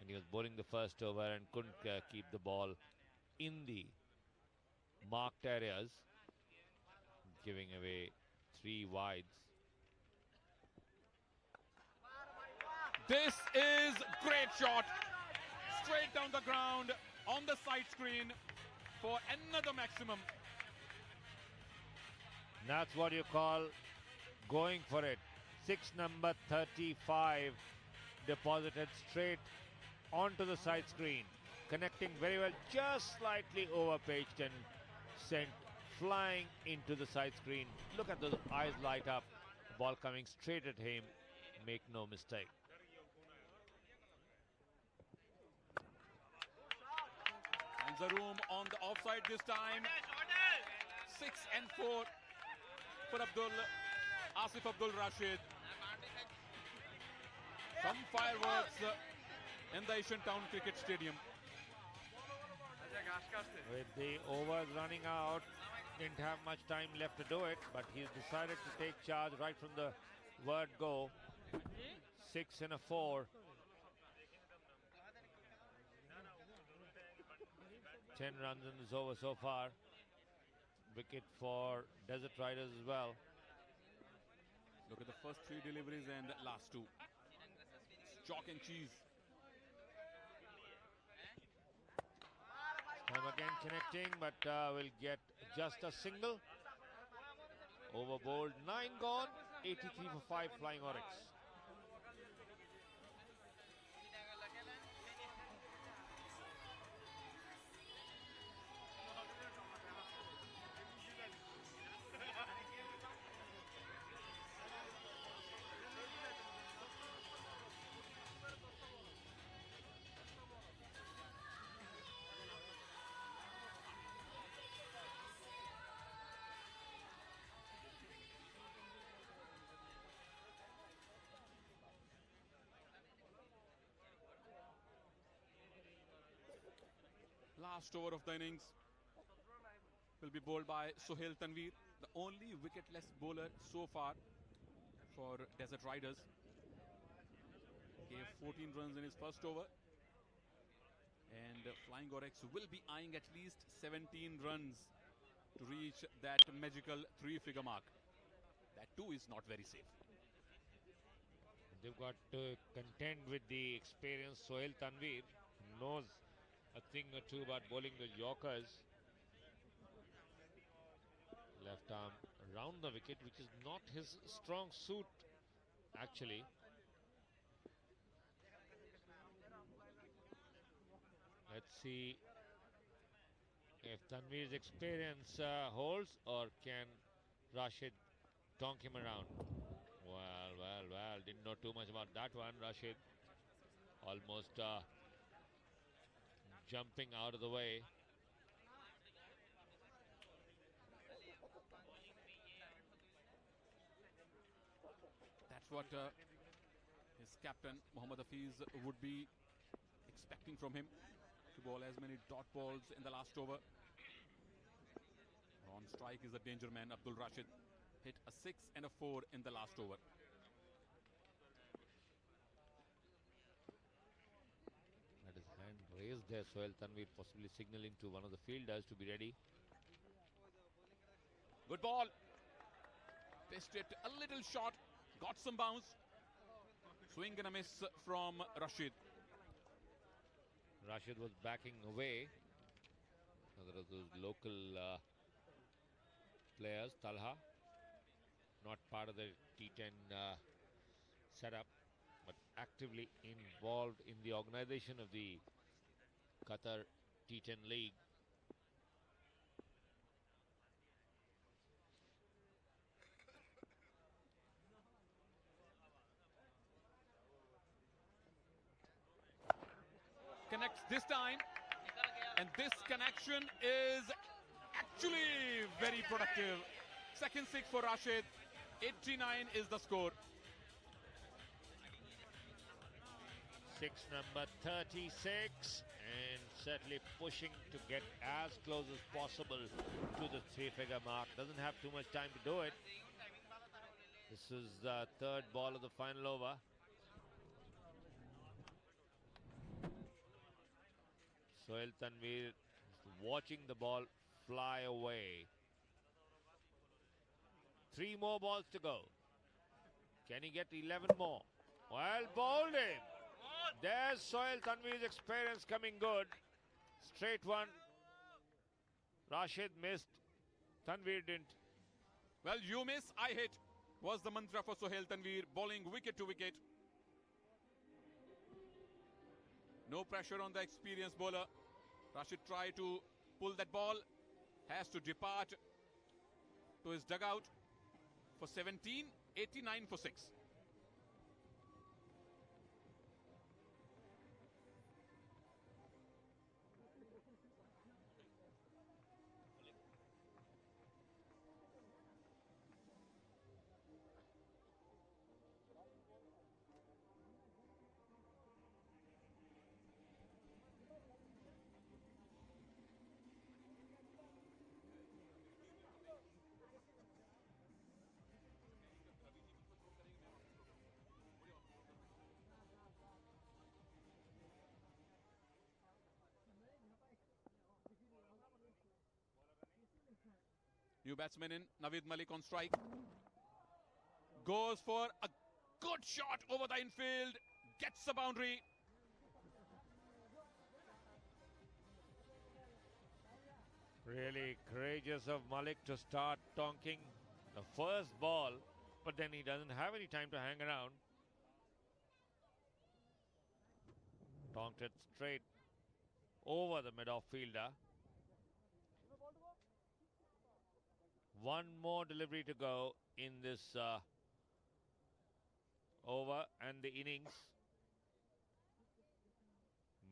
And he was bowling the first over and couldn't keep the ball in the marked areas, giving away 3 wides. This is great shot. Straight down the ground on the side screen for another maximum. That's what you call going for it. 6 number 35 deposited straight onto the side screen, connecting very well, just slightly over pitched and sent flying into the side screen. Look at those eyes light up. The ball coming straight at him. Make no mistake. Finds the room on the offside this time. 6 and 4 for Asif Abdul Rashid. Some fireworks in the Asian Town Cricket Stadium. With the overs running out, didn't have much time left to do it, but he's decided to take charge right from the word go. 6 and a 4. 10 runs in this over so far. Wicket for Desert Riders as well. Look at the first 3 deliveries and last 2. Chalk and cheese. Time again connecting, but will get just a single. Over bowled, 9 gone, 83 for 5 flying Oryx. last over of the innings will be bowled by Sohail Tanveer, the only wicketless bowler so far for Desert Riders. Gave 14 runs in his first over. And Flying Oryx will be eyeing at least 17 runs to reach that magical 3-figure mark. That too is not very safe. They've got to contend with the experienced Sohail Tanveer, who knows a thing or two about bowling the Yorkers. Left arm around the wicket, which is not his strong suit, actually. Let's see if Tanveer's experience holds, or can Rashid donk him around. Well, didn't know too much about that one. Rashid almost jumping out of the way. That's what his captain Mohammad Hafeez would be expecting from him, to bowl as many dot balls in the last over. On strike is a danger man, Abdul Rashid. Hit a 6 and a 4 in the last over. Had his hand raised there, Sohail Tanveer, possibly signaling to one of the fielders to be ready. Good ball. Pitched it a little short. Got some bounce. Swing and a miss from Rashid. Rashid was backing away. Another of those local players, Talha, not part of the T10 setup, but actively involved in the organization of the Qatar T10 League. Connects this time, and this connection is actually very productive. Second six for Rashid. 89 is the score. Six number 36, and certainly pushing to get as close as possible to the 3-figure mark. Doesn't have too much time to do it. This is the third ball of the final over. Sohail Tanveer watching the ball fly away. 3 more balls to go. Can he get 11 more? Well bowled him. There's Sohail Tanveer's experience coming good. Straight one. Rashid missed. Tanveer didn't. Well, you miss, I hit, was the mantra for Sohail Tanveer, bowling wicket to wicket. No pressure on the experienced bowler. Rashid tried to pull that ball. Has to depart to his dugout for 17, 89 for 6. New batsman in, Naveed Malik on strike. Goes for a good shot over the infield. Gets the boundary. Really courageous of Malik to start donking the first ball, but then he doesn't have any time to hang around. Donked it straight over the mid-off fielder. One more delivery to go in this over and the innings.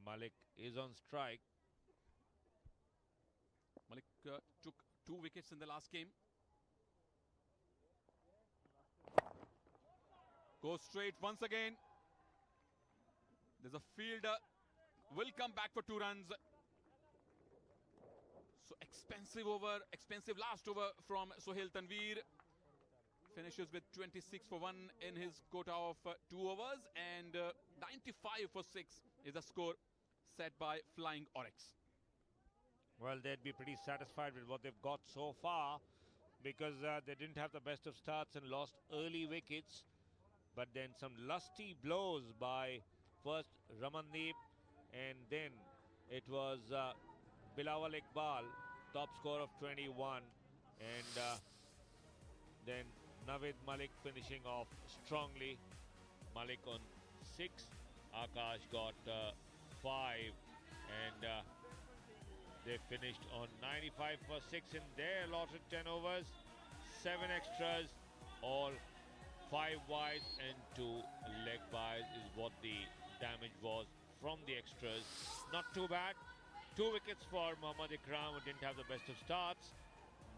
Malik is on strike. Malik took 2 wickets in the last game. Goes straight once again. There's a fielder. Will come back for 2 runs. So expensive over, expensive last over from Sohail. Tanveer finishes with 26 for 1 in his quota of 2 overs, and 95 for 6 is the score set by Flying Oryx. Well, they'd be pretty satisfied with what they've got so far, because they didn't have the best of starts and lost early wickets. But then some lusty blows by first Ramandeep, and then it was Bilawal Iqbal, top score of 21, and then Navid Malik finishing off strongly. Malik on 6, Akash got 5, and they finished on 95 for 6 in their allotted 10 overs. 7 extras, all 5 wides and 2 leg byes is what the damage was from the extras. Not too bad. 2 wickets for Mohammad Ikram, who didn't have the best of starts.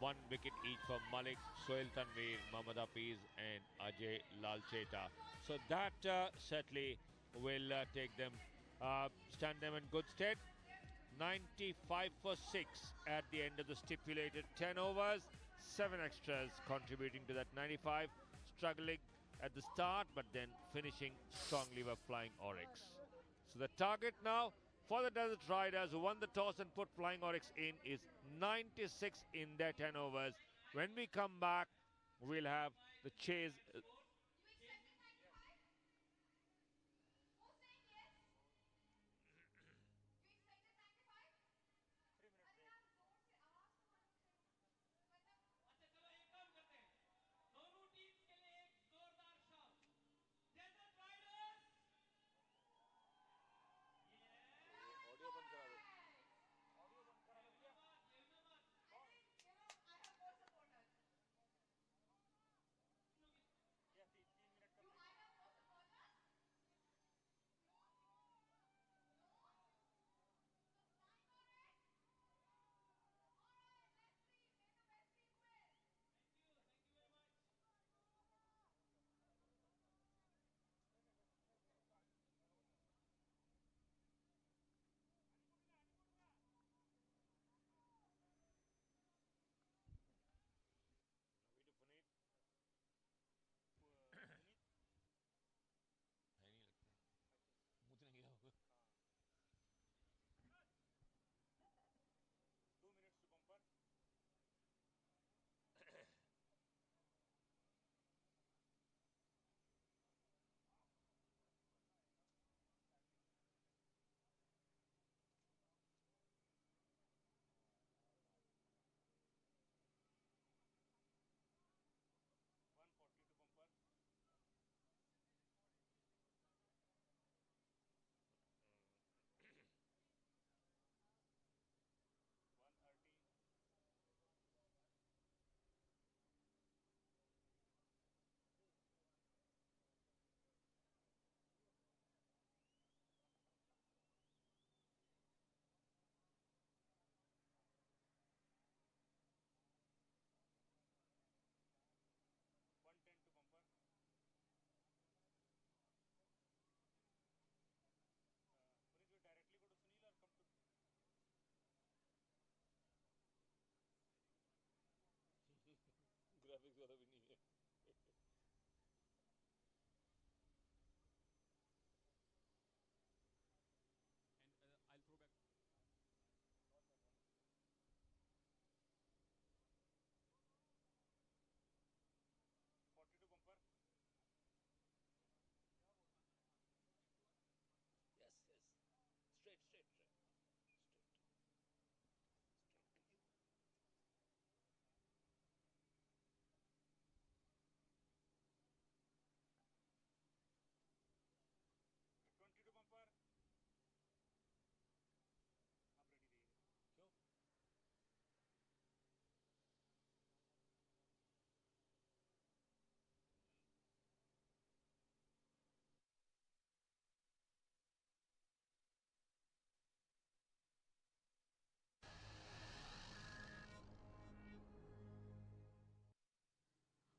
1 wicket each for Malik, Sohail, Tanvir, Mohammad Hafeez and Ajay, Lalcheta. So that certainly will take them, stand them in good stead. 95 for 6 at the end of the stipulated 10 overs. 7 extras contributing to that 95. Struggling at the start, but then finishing strongly by Flying Oryx. So the target now for the Desert Riders, who won the toss and put Flying Oryx in, is 96 in their 10 overs. When we come back, we'll have the chase. I'll throw back.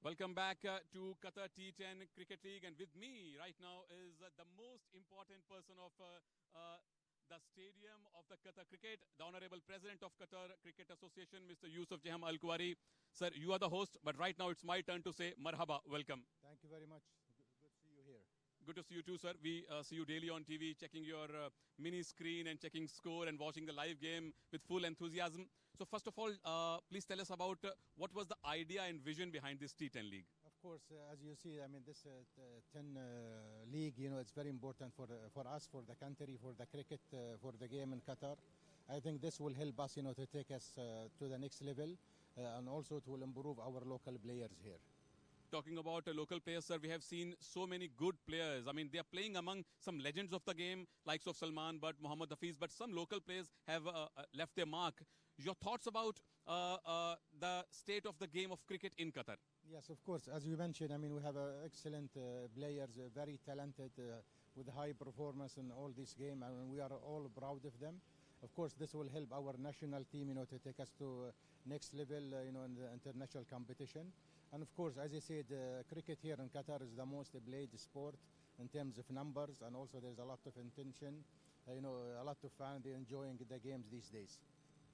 Welcome back to Qatar T10 Cricket League, and with me right now is the most important person of the stadium of the Qatar Cricket, the Honorable President of Qatar Cricket Association, Mr. Yusuf Jaham Al Kuwari. Sir, you are the host, but right now it's my turn to say marhaba, welcome. Thank you very much. Good to see you here. Good to see you too, sir. We see you daily on TV, checking your mini screen and checking score and watching the live game with full enthusiasm. So first of all, please tell us about what was the idea and vision behind this T10 league? Of course, as you see, I mean, this 10 league, you know, it's very important for us, for the country, for the cricket, for the game in Qatar. I think this will help us, you know, to take us to the next level, and also it will improve our local players here. Talking about local players, sir, we have seen so many good players. I mean, they are playing among some legends of the game, likes of Salman, but Mohammad Hafeez, but some local players have left their mark. Your thoughts about the state of the game of cricket in Qatar? Yes, of course. As you mentioned, I mean, we have excellent players, very talented, with high performance in all this game, and we are all proud of them. Of course, this will help our national team, you know, to take us to next level, you know, in the international competition. And of course, as I said, cricket here in Qatar is the most played sport in terms of numbers, and also there's a lot of intention, you know, a lot of fans enjoying the games these days.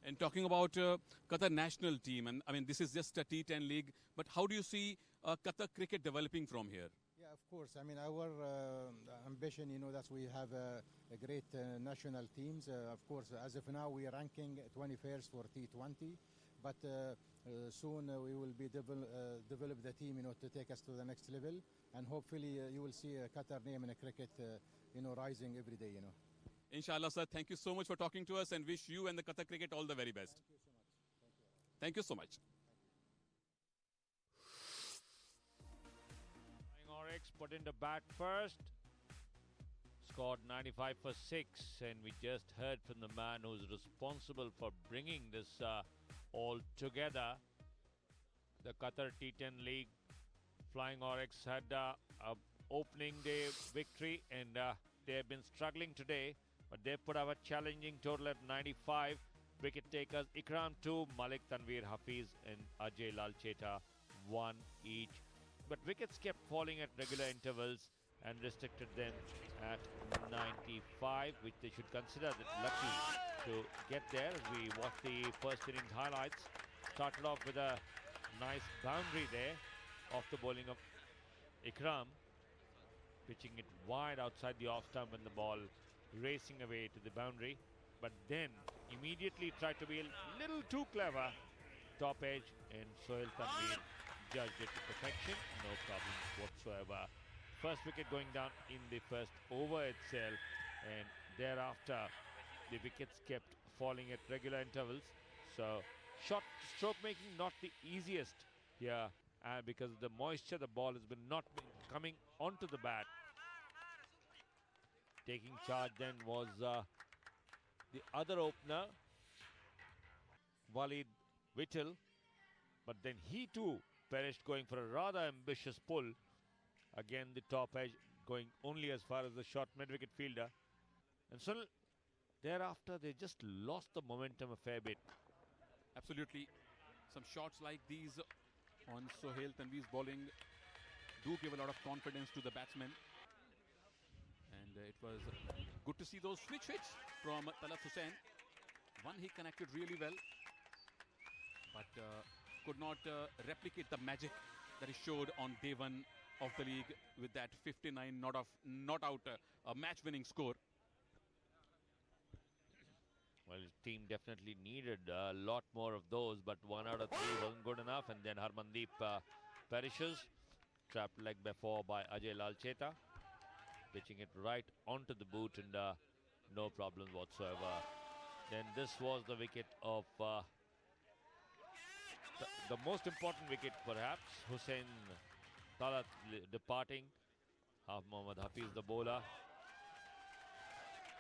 And talking about Qatar national team, and I mean, this is just a T10 league, but how do you see Qatar cricket developing from here? Yeah, of course. I mean, our ambition, you know, that we have a great national teams. Of course, as of now, we are ranking 21st for T20, but soon we will be develop the team, you know, to take us to the next level, and hopefully you will see a Qatar name in a cricket, you know, rising every day, you know. Inshallah, sir. Thank you so much for talking to us, and wish you and the Qatar cricket all the very best. Thank you so much. Thank you so much. Oryx put into bat first. Scored 95 for 6, and we just heard from the man who's responsible for bringing this all together. The Qatar T10 League, Flying Oryx had a opening day victory, and they have been struggling today, but they put up a challenging total at 95. Wicket takers Ikram 2, Malik, Tanvir, Hafeez and Ajay, Lalcheta 1 each. But wickets kept falling at regular intervals and restricted them at 95, which they should consider that lucky to get there. As we watch the first innings highlights, started off with a nice boundary there off the bowling of Ikram, pitching it wide outside the off stump and the ball racing away to the boundary, but then immediately tried to be a little too clever, top edge, and Sohail Tanvir judged it to perfection, no problems whatsoever. First wicket going down in the first over itself, and thereafter the wickets kept falling at regular intervals. So shot stroke making not the easiest here, because of the moisture, the ball has been not been coming onto the bat. Taking charge then was the other opener, Valeed Veetil, but then he too perished, going for a rather ambitious pull. Again, the top edge going only as far as the short mid-wicket fielder. And so thereafter, they just lost the momentum a fair bit. Absolutely. Some shots like these on Sohail Tanveer's bowling do give a lot of confidence to the batsmen. And it was good to see those switch hits from Talat Hussain. One he connected really well, but could not replicate the magic that he showed on day one of the league with that 59 not out match-winning score. Well, his team definitely needed a lot more of those, but 1 out of 3 wasn't good enough. And then Harmandeep perishes, trapped leg before by Ajay Lalcheta, pitching it right onto the boot, and no problems whatsoever. Then this was the wicket of the most important wicket, perhaps. Hussain Talat departing. Mohammad Hafeez, the bowler.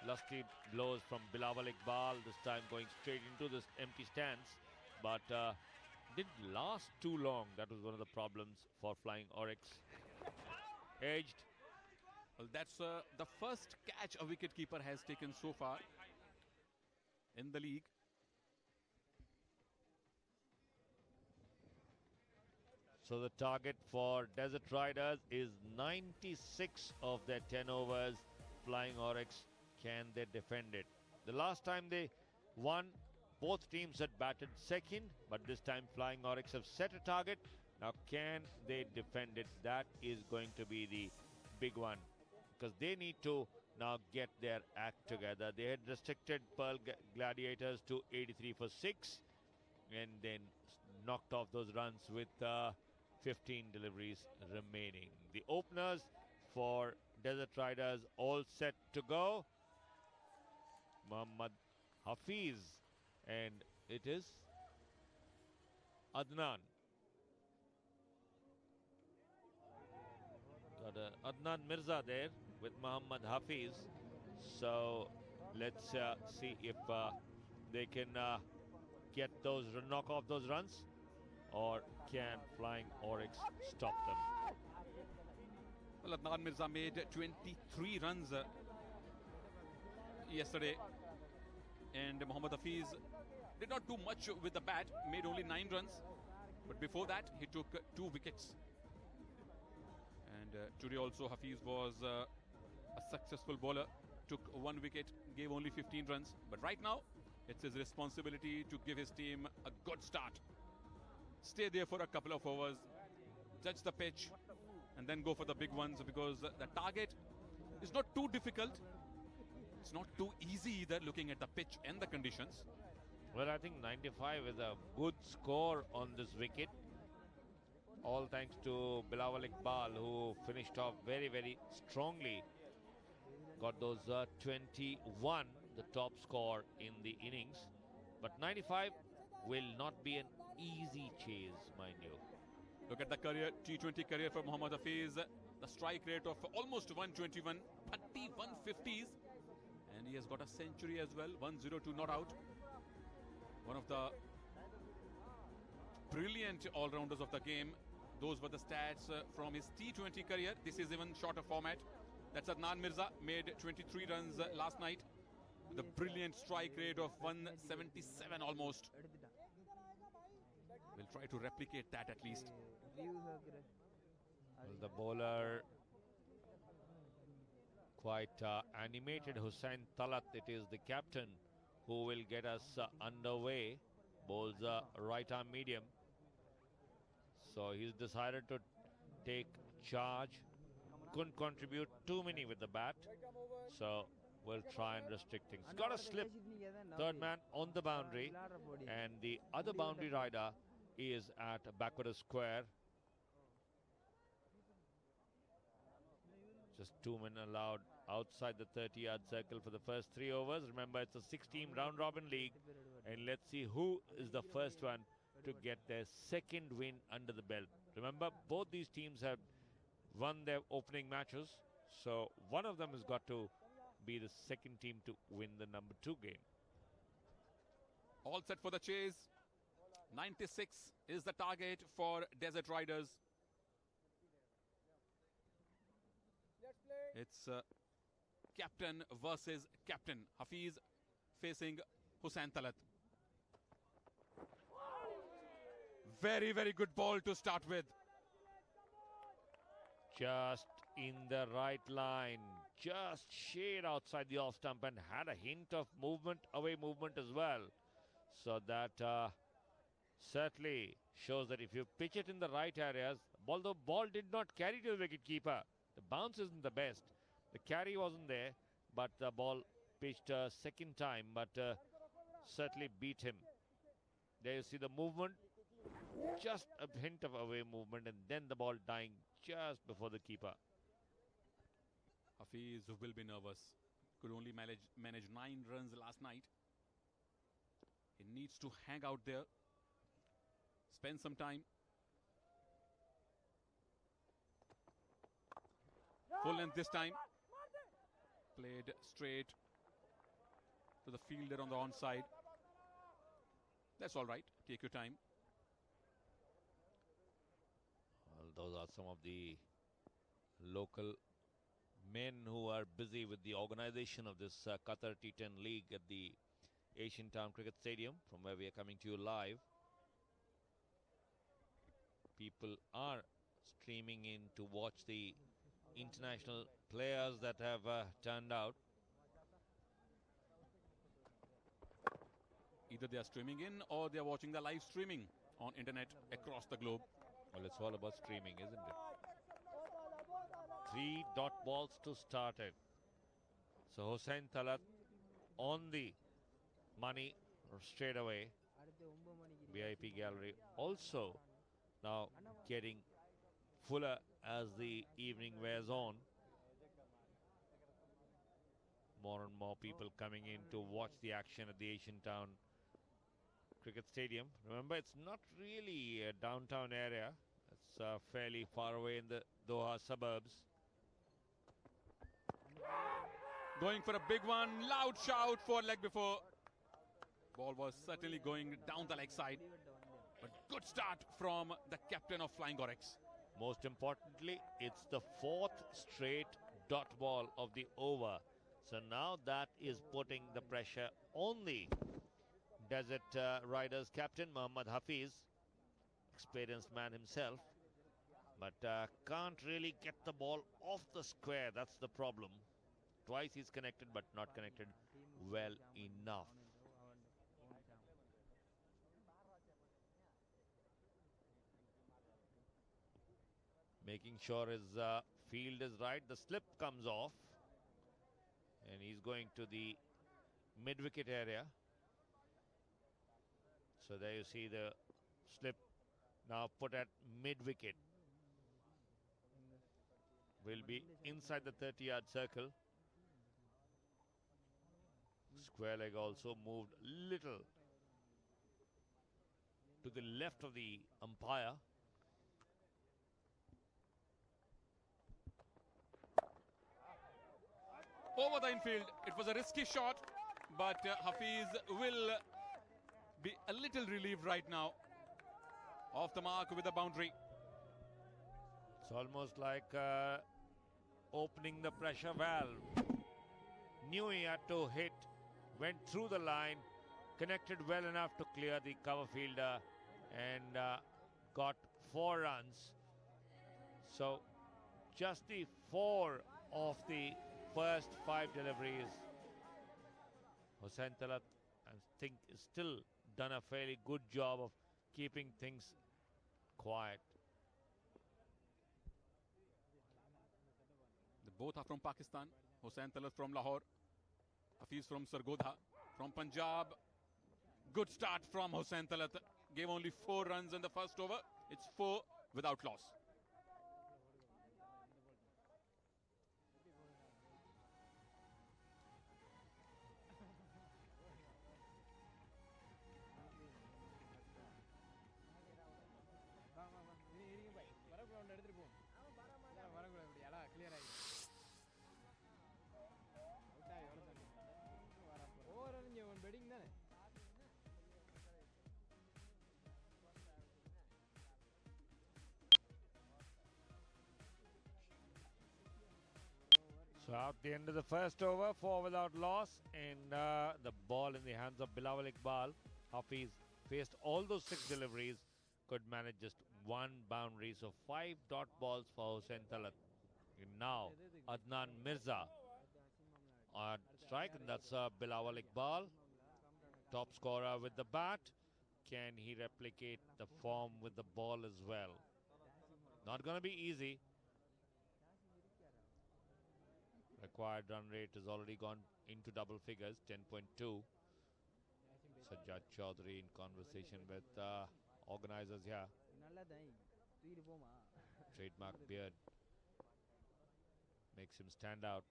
Lusty blows from Bilawal Iqbal, this time going straight into this empty stance, but didn't last too long. That was one of the problems for Flying Oryx. Edged. Well, that's the first catch a wicketkeeper has taken so far in the league. So the target for Desert Riders is 96 of their 10 overs. Flying Oryx, can they defend it? The last time they won, both teams had batted second, but this time Flying Oryx have set a target. Now can they defend it? That is going to be the big one, because they need to now get their act together. They had restricted Pearl Gladiators to 83 for 6 and then knocked off those runs with 15 deliveries remaining. The openers for Desert Riders all set to go. Mohammad Hafeez, and it is Adnan. Got Adnan Mirza there with Mohammad Hafeez. So let's see if they can knock off those runs, or can Flying Oryx stop them? Well, Adnan Mirza made 23 runs yesterday, and Mohammad Hafeez did not do much with the bat, made only 9 runs, but before that he took 2 wickets. And today also Hafeez was a successful bowler, took 1 wicket, gave only 15 runs, but right now it's his responsibility to give his team a good start. Stay there for a couple of overs, judge the pitch, and then go for the big ones, because the target is not too difficult. It's not too easy either, looking at the pitch and the conditions. Well, I think 95 is a good score on this wicket. All thanks to Bilawal Iqbal, who finished off very, very strongly. Got those 21, the top score in the innings. But 95 will not be an easy chase, mind you. Look at the career, T20 career for Mohammad Hafeez. The strike rate of almost 121, 31 50s. And he has got a century as well, 102 not out. One of the brilliant all-rounders of the game. Those were the stats from his T20 career. This is even shorter format. That's Adnan Mirza, made 23 runs last night with a brilliant strike rate of 177 almost. We'll try to replicate that at least. Well, the bowler quite animated. Hussain Talat, it is the captain who will get us underway. Bowls right arm medium. So he's decided to take charge. Couldn't contribute too many with the bat. So we'll try and restrict things. Got a slip. Third man on the boundary. And the other boundary rider is at a backward square. Just 2 men allowed outside the 30-yard circle for the first 3 overs. Remember, it's a 6-team round-robin league. And let's see who is the first one to get their second win under the belt. Remember, both these teams have won their opening matches. So one of them has got to be the second team to win the number 2 game. All set for the chase. 96 is the target for Desert Riders. It's captain versus captain. Hafeez facing Hussain Talat. Very, very good ball to start with. Just in the right line. Just shade outside the off stump, and had a hint of movement, away movement as well. So that certainly shows that if you pitch it in the right areas, although ball did not carry to the wicket keeper, the bounce isn't the best. The carry wasn't there, but the ball pitched a second time, but certainly beat him. There you see the movement, just a hint of away movement, and then the ball dying just before the keeper. Hafeez will be nervous. Could only manage 9 runs last night. He needs to hang out there, spend some time. Full length this time. Played straight to the fielder on the onside. That's all right. Take your time. Well, those are some of the local men who are busy with the organization of this Qatar T10 League at the Asian Town Cricket Stadium, from where we are coming to you live. People are streaming in to watch the international players that have turned out. Either they are streaming in or they are watching the live streaming on internet across the globe. Well, it's all about streaming, isn't it? 3 dot balls to start it. So Hussain Talat on the money straight away. VIP gallery also now getting fuller as the evening wears on. More and more people coming in to watch the action at the Asian Town Cricket Stadium. Remember, it's not really a downtown area. It's fairly far away in the Doha suburbs. Going for a big one. Loud shout for leg before. Ball was certainly going down the leg side. But good start from the captain of Flying Oryx. Most importantly, it's the 4th straight dot ball of the over. So now that is putting the pressure on the Desert Riders captain, Mohammad Hafeez. Experienced man himself. But can't really get the ball off the square. That's the problem. Twice he's connected, but not connected well enough. Making sure his field is right. The slip comes off. And he's going to the mid-wicket area. So there you see the slip now put at mid-wicket. Will be inside the 30-yard circle. Square leg also moved little to the left of the umpire. Over the infield. It was a risky shot, but Hafeez will be a little relieved right now. Off the mark with a boundary. It's almost like opening the pressure valve. Knew he had to hit, went through the line, connected well enough to clear the cover fielder and got 4 runs. So just the 4 of the first 5 deliveries. Hussain Talat, I think, is still done a fairly good job of keeping things quiet. Both are from Pakistan. Hussain Talat from Lahore. Hafeez from Sargodha. From Punjab. Good start from Hussain Talat. Gave only 4 runs in the first over. It's 4 without loss. So out the end of the first over, 4 without loss, and the ball in the hands of Bilawal Iqbal. Hafeez faced all those 6 deliveries, could manage just 1 boundary, so 5 dot balls for Hussain Talat. And now Adnan Mirza on strike, and that's Bilawal Iqbal, top scorer with the bat. Can he replicate the form with the ball as well? Not going to be easy. Required run rate has already gone into double figures, 10.2. Sajjad Chaudhary in conversation with organizers here. Trademark beard makes him stand out.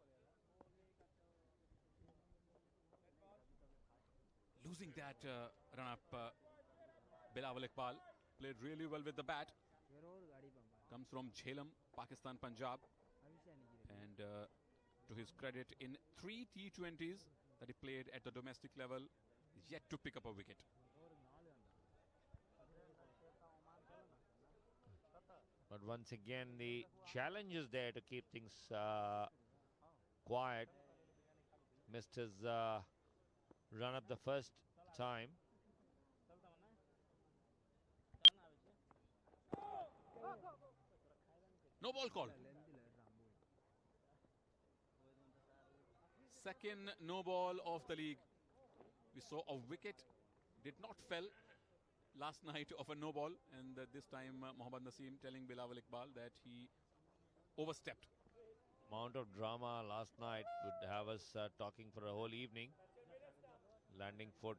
Losing that run-up, Bilawal Iqbal played really well with the bat. Comes from Jhelum, Pakistan, Punjab. And to his credit, in 3 T20s that he played at the domestic level, yet to pick up a wicket. But once again, the challenge is there to keep things quiet. Missed his run up the first time. No ball call. Second no ball of the league. We saw a wicket did not fell last night of a no ball, and this time Mohammad Naseem telling Bilawal Iqbal that he overstepped. Amount of drama last night would have us talking for a whole evening. Landing foot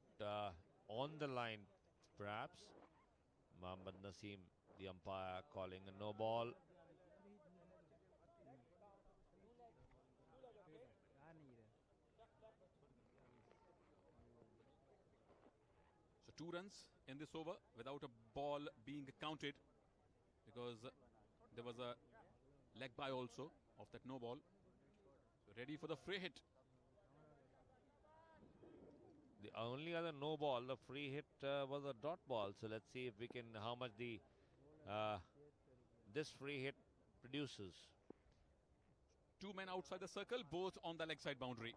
on the line, perhaps. Mohammad Naseem, the umpire, calling a no ball. So 2 runs in this over without a ball being counted, because there was a leg by also of that no ball. So ready for the free hit. The only other no ball, the free hit, was a dot ball. So let's see if we can, how much the this free hit produces. 2 men outside the circle, both on the leg side boundary.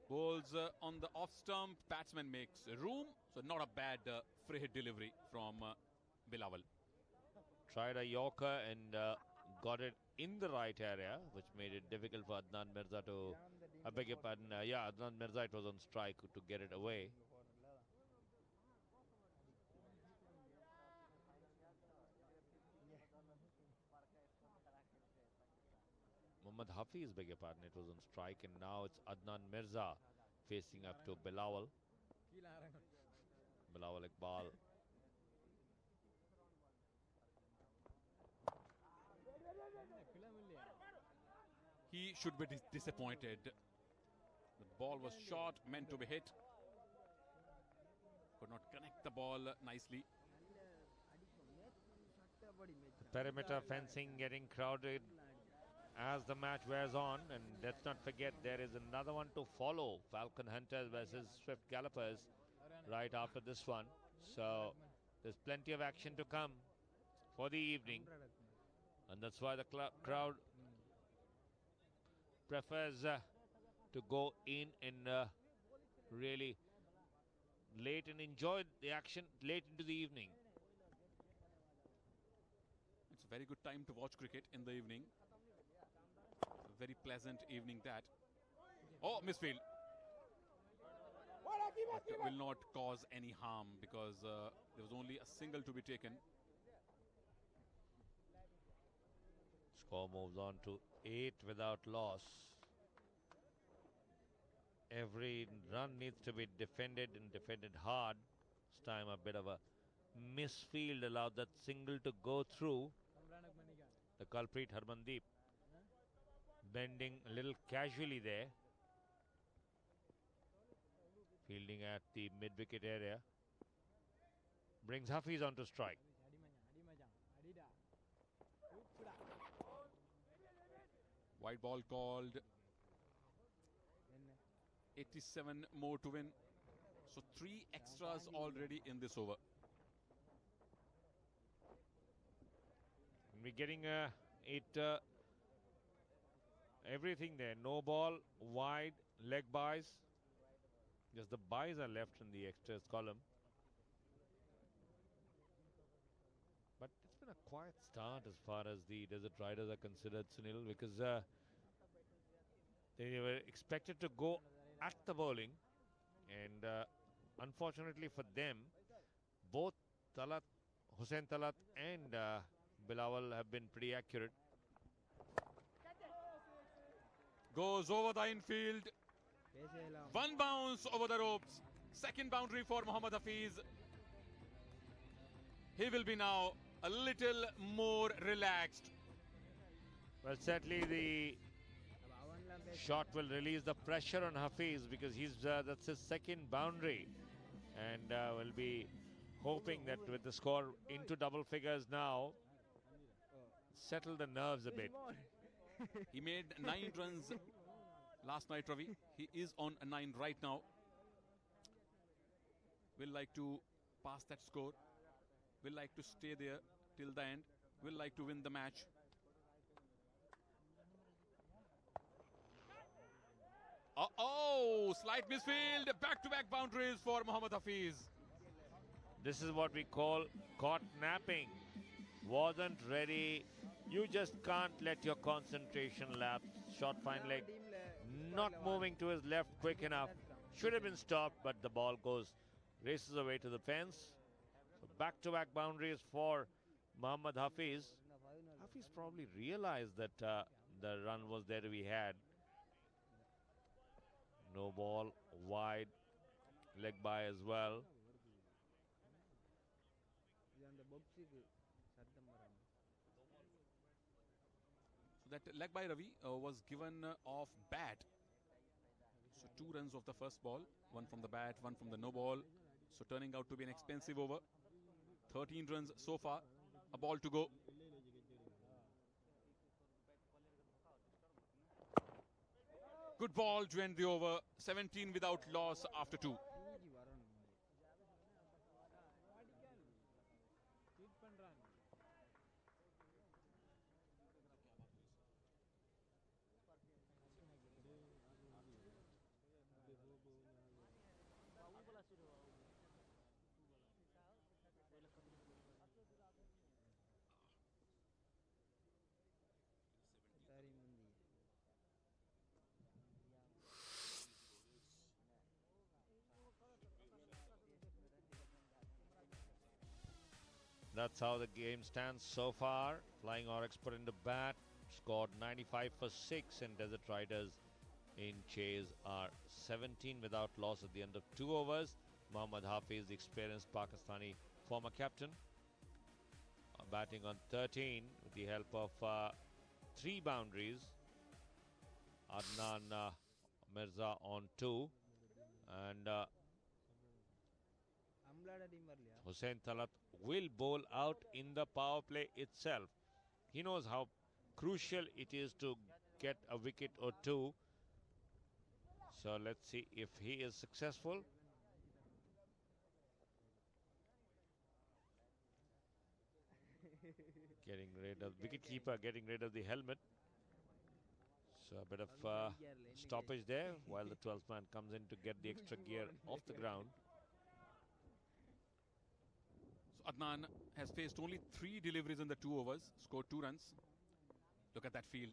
Balls on the off stump, batsman makes room. So not a bad free hit delivery from Bilawal. Tried a Yorker and got it in the right area, which made it difficult for Adnan Mirza to, I beg your pardon, yeah, Adnan Mirza, it was on strike to get it away. Mohammad Hafeez, beg your pardon, it was on strike, and now it's Adnan Mirza facing up to Bilawal. Bilawal Iqbal. He should be disappointed. The ball was short, meant to be hit. Could not connect the ball nicely. The perimeter fencing getting crowded as the match wears on, and let's not forget there is another one to follow, Falcon Hunters versus Swift Gallopers, right after this one. So there's plenty of action to come for the evening, and that's why the crowd prefers to go in and really late and enjoy the action late into the evening. It's a very good time to watch cricket in the evening. A very pleasant evening that. Oh, misfield. It will not cause any harm because there was only a single to be taken. Score moves on to 8 without loss. Every run needs to be defended and defended hard. This time a bit of a misfield allowed that single to go through. The culprit Harmandeep bending a little casually there. Fielding at the mid-wicket area. Brings Hafeez on to strike. White ball called. 87 more to win. So 3 extras already in this over. We're getting everything there. No ball, wide, leg buys. Just the buys are left in the extras column. But it's been a quiet start as far as the Desert Riders are considered, Sunil, because they were expected to go at the bowling, and unfortunately for them, both Talat, Hussain Talat and Bilawal have been pretty accurate. Goes over the infield. One bounce over the ropes. Second boundary for Mohammad Hafeez. He will be now a little more relaxed. Well, certainly the shot will release the pressure on Hafeez because that's his second boundary, and will be hoping that with the score into double figures now, settle the nerves a bit. He made 9 runs last night, Ravi. He is on a 9 right now. Will like to pass that score. Will like to stay there till the end. Will like to win the match. Oh, slight misfield. Back-to-back boundaries for Mohammad Hafeez. This is what we call caught napping. Wasn't ready. You just can't let your concentration lapse. Short fine leg. Not moving to his left quick enough. Should have been stopped, but the ball goes races away to the fence. So back-to-back boundaries for Mohammad Hafeez. Hafeez probably realized that the run was there to be had. No ball, wide, leg by as well. So that leg by Ravi was given off bat. So 2 runs of the first ball, 1 from the bat, 1 from the no ball. So turning out to be an expensive over. 13 runs so far, a ball to go. Good ball to end the over. 17 without loss after 2. That's how the game stands so far. Flying Oryx put into bat, scored 95 for 6, and Desert Riders in chase are 17 without loss at the end of 2 overs. Mohammad Hafeez, the experienced Pakistani former captain, batting on 13 with the help of 3 boundaries. Adnan, Mirza on 2, and Hussain Talat will bowl out in the power play itself. He knows how crucial it is to get a wicket or 2. So let's see if he is successful. Getting rid of wicketkeeper, getting rid of the helmet. So a bit of stoppage there while the 12th man comes in to get the extra gear off the ground. So Adnan has faced only 3 deliveries in the 2 overs, scored 2 runs. Look at that field.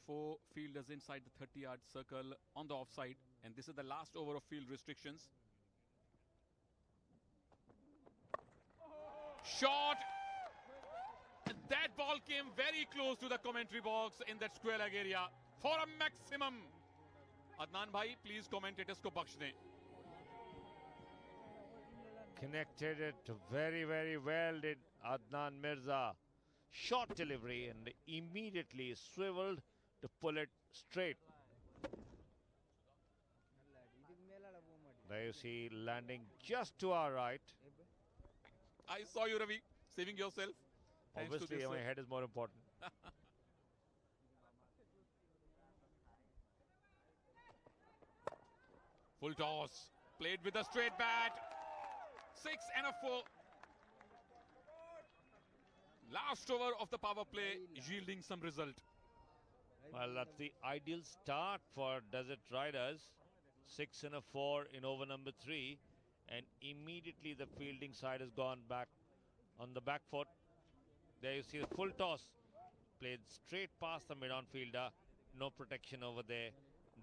4 fielders inside the 30-yard circle on the offside, and this is the last over of field restrictions. Shot! And that ball came very close to the commentary box in that square leg area for a maximum. Adnan bhai, please commentators ko baksh dein. Connected it very, very well did Adnan Mirza. Short delivery and immediately swiveled to pull it straight. There you see landing just to our right. I saw you, Ravi, saving yourself. Thanks Obviously, to this, my head is more important. Full toss. Played with a straight bat. 6 and a 4. Last over of the power play yielding some result. Well, that's the ideal start for Desert Riders. 6 and a 4 in over number 3. And immediately the fielding side has gone back on the back foot. There you see the full toss. Played straight past the mid-on fielder. No protection over there.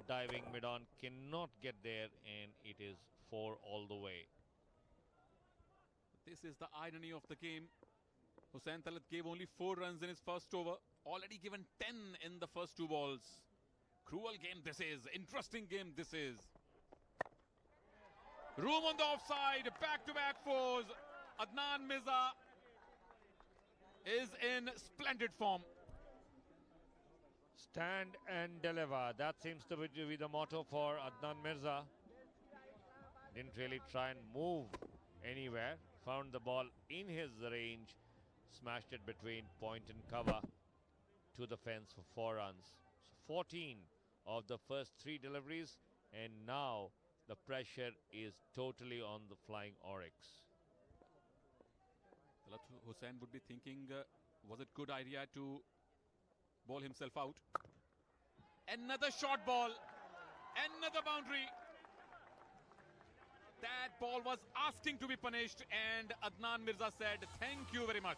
Diving mid-on cannot get there, and it is 4 all the way. This is the irony of the game. Hussain Talat gave only 4 runs in his first over. Already given 10 in the first 2 balls. Cruel game this is. Interesting game this is. Room on the offside. Back-to-back 4s. Adnan Mirza is in splendid form. Stand and deliver. That seems to be the motto for Adnan Mirza. Didn't really try and move anywhere. Found the ball in his range. Smashed it between point and cover to the fence for 4 runs. So 14 of the first 3 deliveries. And now the pressure is totally on the Flying Oryx. Hussain would be thinking, was it good idea to bowl himself out? Another short ball. Another boundary. That ball was asking to be punished, and Adnan Mirza said, thank you very much.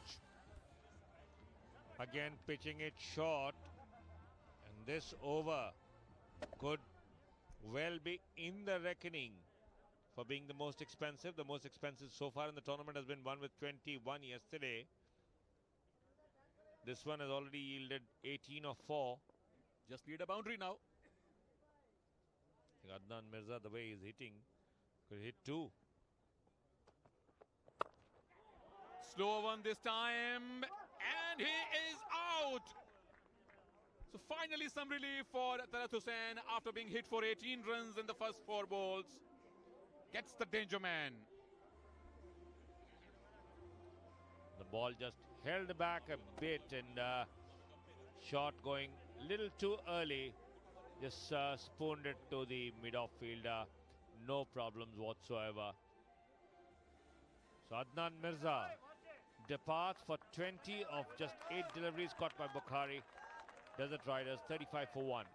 Again pitching it short. And this over could well be in the reckoning for being the most expensive. The most expensive so far in the tournament has been one with 21 yesterday. This one has already yielded 18 or 4. Just need a boundary now. Adnan Mirza, the way he's hitting, could hit 2. Slow one this time, and he is out. So finally some relief for Talat Hussain after being hit for 18 runs in the first 4 balls. Gets the danger man. The ball just held back a bit, and shot going a little too early. Just spooned it to the mid-off fielder. No problems whatsoever. So Adnan Mirza departs for 20 of just 8 deliveries caught by Bukhari. Desert Riders 35 for 1.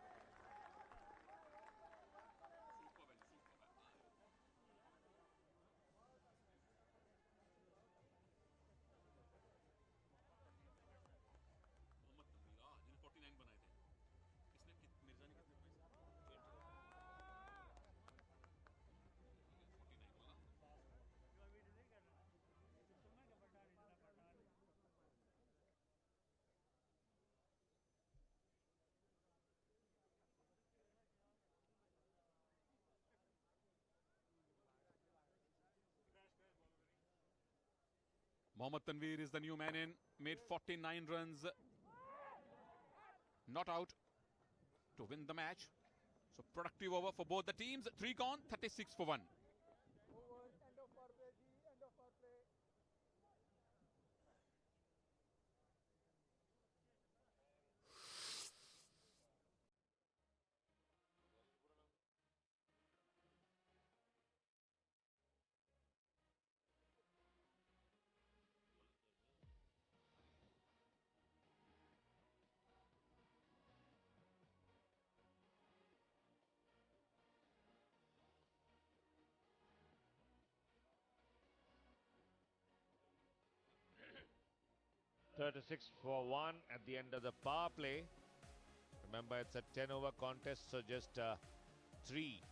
Mohammad Tanveer is the new man in, made 49 runs, not out to win the match. So productive over for both the teams. 3 gone, 36 for 1. .36 for 1 at the end of the power play. Remember, it's a 10-over contest, so just 3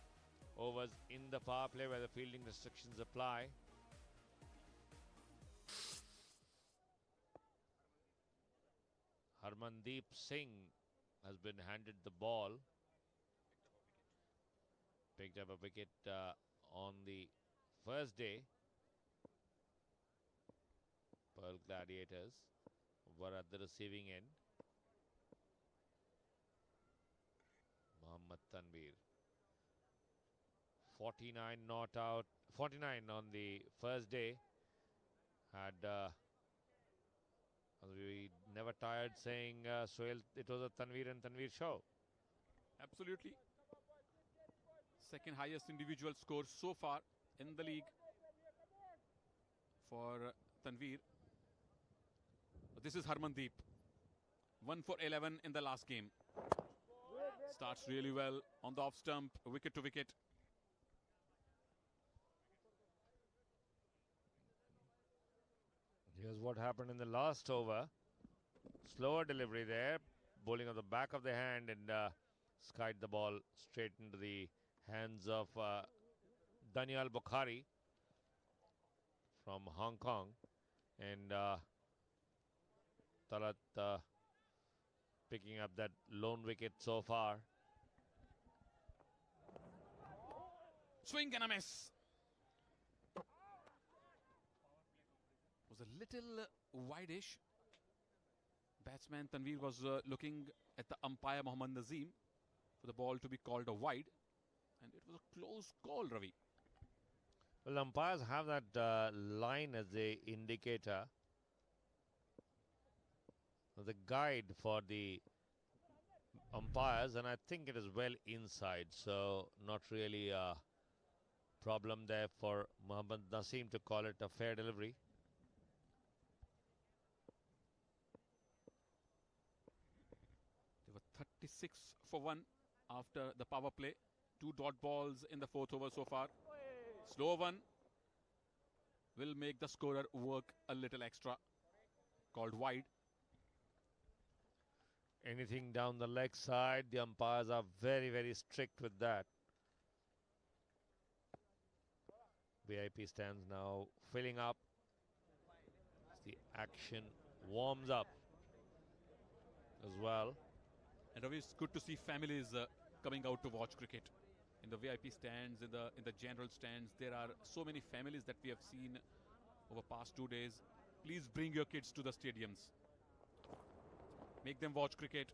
overs in the power play where the fielding restrictions apply. Harmandeep Singh has been handed the ball. Picked up a wicket on the first day. Pearl Gladiators were at the receiving end. Mohammad Tanveer. 49 not out. 49 on the first day. We never tired saying, Sohail, it was a Tanveer and Tanveer show. Absolutely. Second highest individual score so far in the league for Tanveer. This is Harmandeep. 1 for 11 in the last game. Starts really well on the off stump, wicket to wicket. Here's what happened in the last over. Slower delivery there. Bowling on the back of the hand, and skied the ball straight into the hands of Daniel Bukhari from Hong Kong. And Talat picking up that lone wicket so far. Swing and a miss. Was a little wide-ish. Batsman Tanveer was looking at the umpire Mohammad Nazim for the ball to be called a wide. And it was a close call, Ravi. Well, umpires have that line as the indicator. The guide for the umpires, and I think it is well inside, so not really a problem there for Mohammad Naseem to call it a fair delivery. They were 36 for 1 after the power play. 2 dot balls in the 4th over so far. Slow one will make the scorer work a little extra. Called wide. Anything down the leg side, the umpires are very, very strict with that. VIP stands now filling up as the action warms up as well. And Ravi, it's good to see families coming out to watch cricket. In the VIP stands, in the general stands, there are so many families that we have seen over past 2 days. Please bring your kids to the stadiums. Make them watch cricket,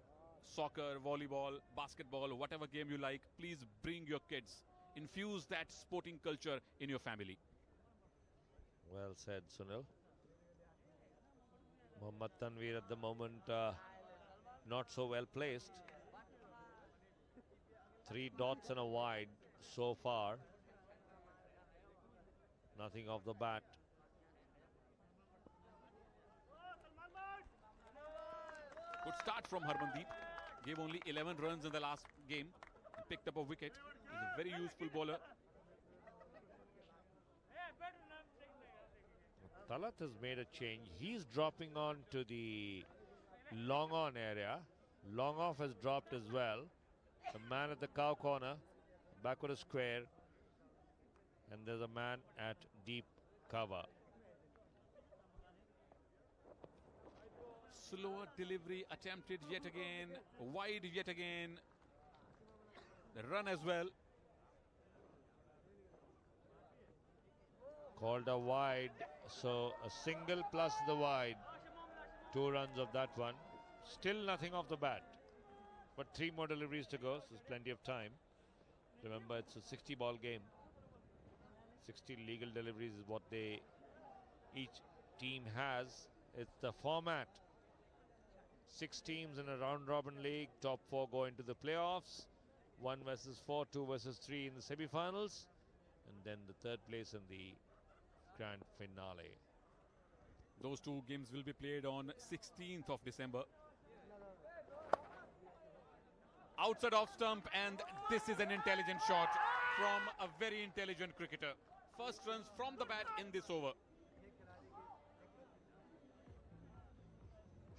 soccer, volleyball, basketball, whatever game you like. Please bring your kids. Infuse that sporting culture in your family. Well said, Sunil. Mohammad Tanveer at the moment not so well placed. 3 dots and a wide so far. Nothing off the bat. Good start from Harmandeep. Gave only 11 runs in the last game. Picked up a wicket. He's a very useful bowler. Talat has made a change. He's dropping on to the long on area. Long off has dropped as well. The man at the cow corner, backward a square, and there's a man at deep cover. Slower delivery attempted yet again. Wide yet again. The run as well. Called a wide, so a single plus the wide. 2 runs of that one. Still nothing off the bat. But 3 more deliveries to go, so there's plenty of time. Remember, it's a 60-ball game. 60 legal deliveries is what each team has. It's the format. 6 teams in a round-robin league. Top 4 go into the playoffs. 1 versus 4, 2 versus 3 in the semi-finals. And then the 3rd place in the grand finale. Those 2 games will be played on 16th of December. Outside off stump, and this is an intelligent shot from a very intelligent cricketer. First runs from the bat in this over.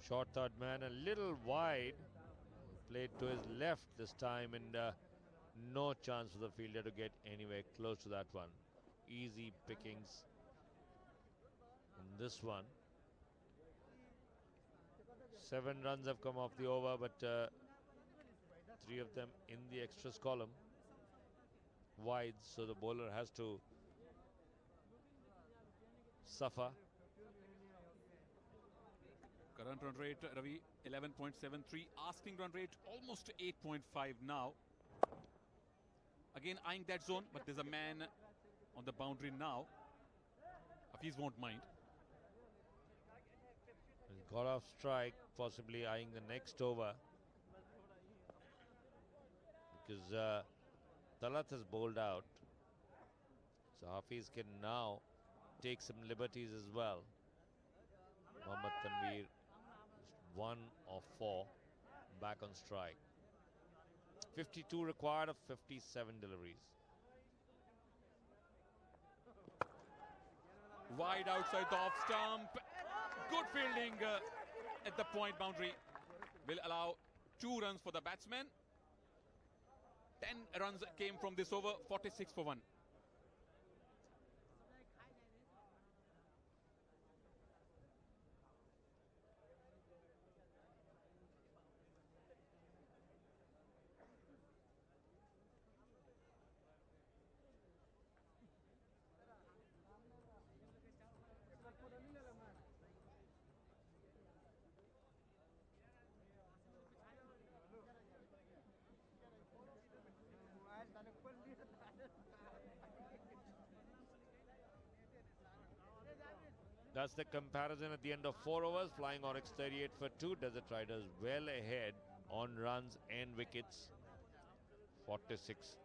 Short third man, a little wide. Played to his left this time, and no chance for the fielder to get anywhere close to that one. Easy pickings in this one. 7 runs have come off the over, but 3 of them in the extras column. Wide, so the bowler has to suffer. Current run rate, Ravi, 11.73. Asking run rate almost 8.5 now. Again eyeing that zone, but there's a man on the boundary now. Hafeez won't mind. He's got off strike, possibly eyeing the next over. Because Talat has bowled out. So Hafeez can now take some liberties as well. Mohammad Tanveer, 1 of 4, back on strike. 52 required of 57 deliveries. Wide outside the off stump. Good fielding at the point boundary. Will allow 2 runs for the batsman. 10 runs came from this over, 46 for 1. That's the comparison at the end of 4 overs. Flying Oryx 38 for 2. Desert Riders well ahead on runs and wickets. 46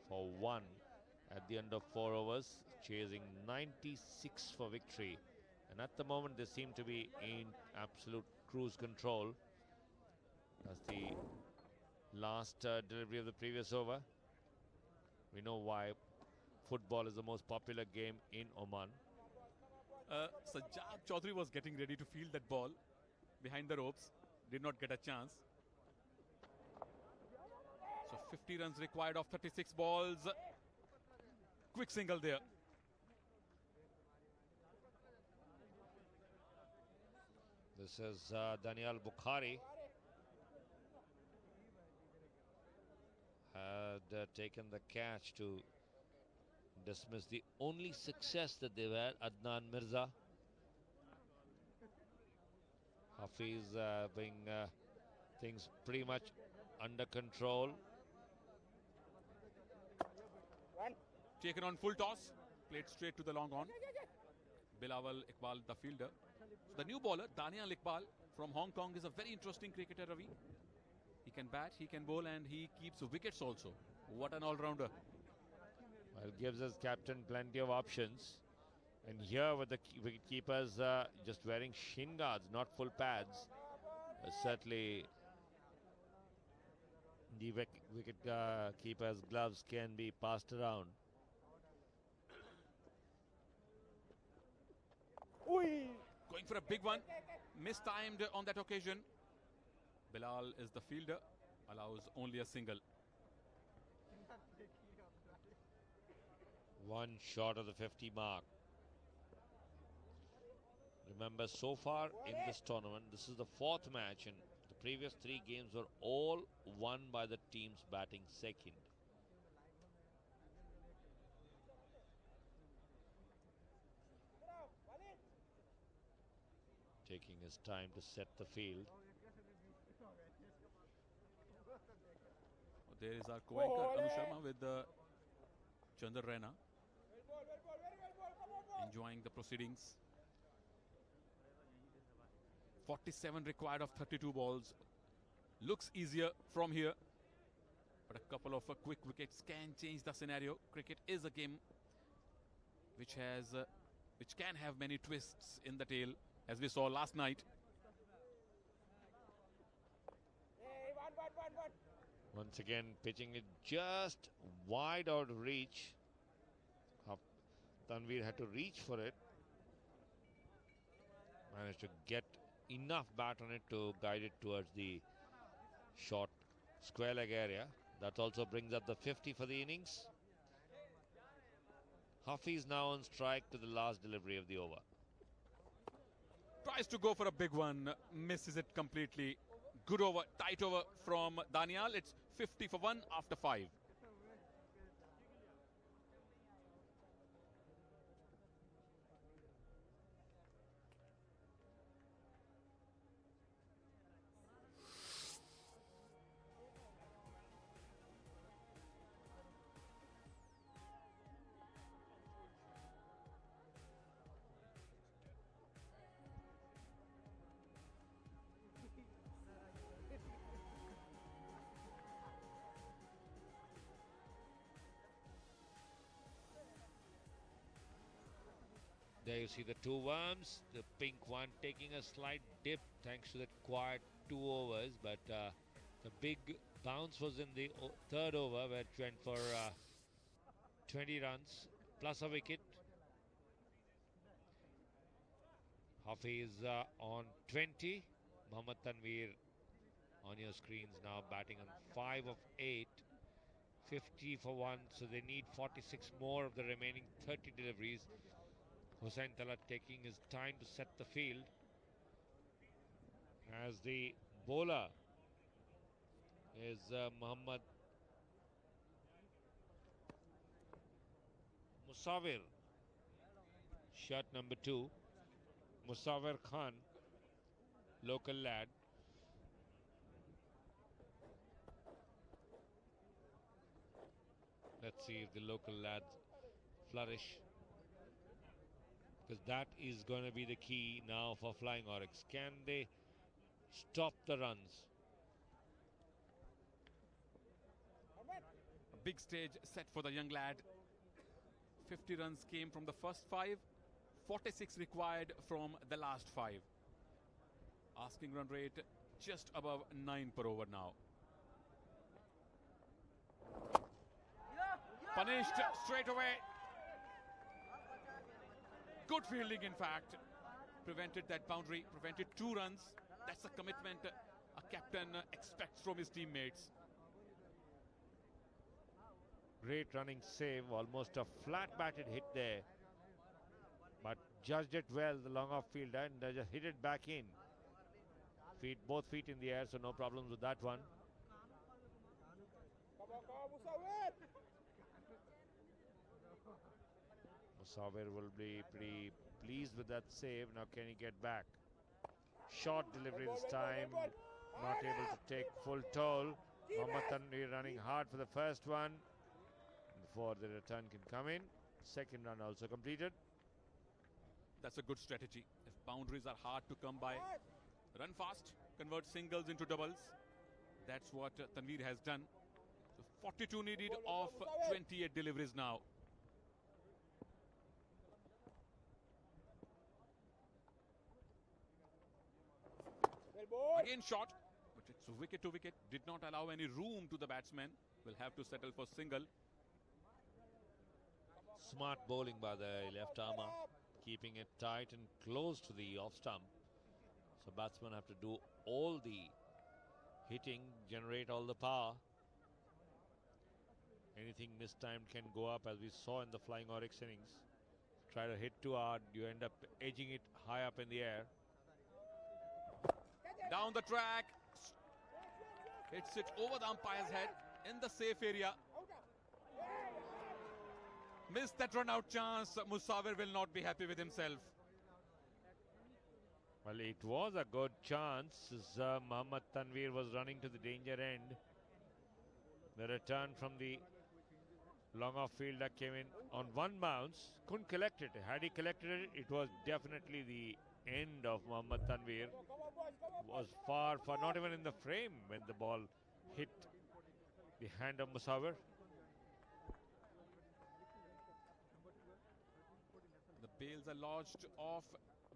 for 1 at the end of 4 overs. Chasing 96 for victory. And at the moment they seem to be in absolute cruise control. That's the last delivery of the previous over. We know why football is the most popular game in Oman. Sajjad Chaudhary was getting ready to field that ball behind the ropes. Did not get a chance. So 50 runs required of 36 balls. Quick single there. This is Daniel Bukhari. Had taken the catch to dismiss the only success that they've had, Adnan Mirza. Hafeez having things pretty much under control. Taken on full toss, played straight to the long on. Bilawal Iqbal, the fielder. So the new bowler, Daniel Iqbal from Hong Kong, is a very interesting cricketer, Ravi. He can bat, he can bowl, and he keeps wickets also. What an all-rounder. Well, gives his captain plenty of options. And here with the wicket keepers just wearing shin guards, not full pads. Certainly the wicket keeper's gloves can be passed around. Going for a big one. Mistimed on that occasion. Bilal is the fielder. Allows only a single. One short of the 50 mark. Remember, so far in this tournament, this is the fourth match, and the previous three games were all won by the teams batting second. Taking his time to set the field. There is our co-anchor Anu Sharma with Chandar Raina, enjoying the proceedings. 47 required of 32 balls. Looks easier from here, but a couple of quick wickets can change the scenario. Cricket is a game which can have many twists in the tail, as we saw last night. Once again, pitching it just wide out of reach. Tanveer had to reach for it. Managed to get enough bat on it to guide it towards the short square leg area. That also brings up the 50 for the innings. Hafeez now on strike to the last delivery of the over. Tries to go for a big one, misses it completely. Good over, tight over from Daniel. It's 50 for 1 after 5. There you see the two worms, the pink one taking a slight dip thanks to that quiet 2 overs, but the big bounce was in the third over where it went for 20 runs plus a wicket. Hafeez on 20. Mohammad Tanveer on your screens now batting on 5 of 8. 50 for 1, so they need 46 more of the remaining 30 deliveries. Hussain Talat taking his time to set the field as the bowler is Muhammad Musawir, shot number 2, Musawir Khan, local lad. Let's see if the local lads flourish, because that is going to be the key now for Flying Oryx. Can they stop the runs? A big stage set for the young lad. 50 runs came from the first 5, 46 required from the last 5. Asking run rate just above 9 per over now. Punished straight away. Good fielding, in fact. Prevented that boundary, prevented 2 runs. That's the commitment a captain expects from his teammates. Great running save, almost a flat batted hit there, but judged it well, the long off fielder, and just hit it back in. both feet in the air, so no problems with that one. Musawir will be pretty pleased with that save. Now can he get back? Short delivery this time. Not able to take full toll. Mohammad Tanveer running hard for the first one before the return can come in. Second run also completed. That's a good strategy. If boundaries are hard to come by, run fast, convert singles into doubles. That's what Tanveer has done. So 42 needed of 28 deliveries now. Again shot, but it's wicket to wicket. Did not allow any room to the batsman. Will have to settle for single. Smart bowling by the left armour, keeping it tight and close to the off stump. So batsmen have to do all the hitting, generate all the power. Anything mistimed can go up, as we saw in the flying Oryx innings. Try to hit too hard, you end up edging it high up in the air. Down the track, hits it over the umpire's head in the safe area. Missed that run out chance. Musawir will not be happy with himself. Well, it was a good chance as Mohammad Tanveer was running to the danger end. The return from the long off fielder came in on one bounce, couldn't collect it. Had he collected it, it was definitely the end of Mohammad Tanveer. Was far, not even in the frame when the ball hit the hand of Musawir. The bails are lodged off.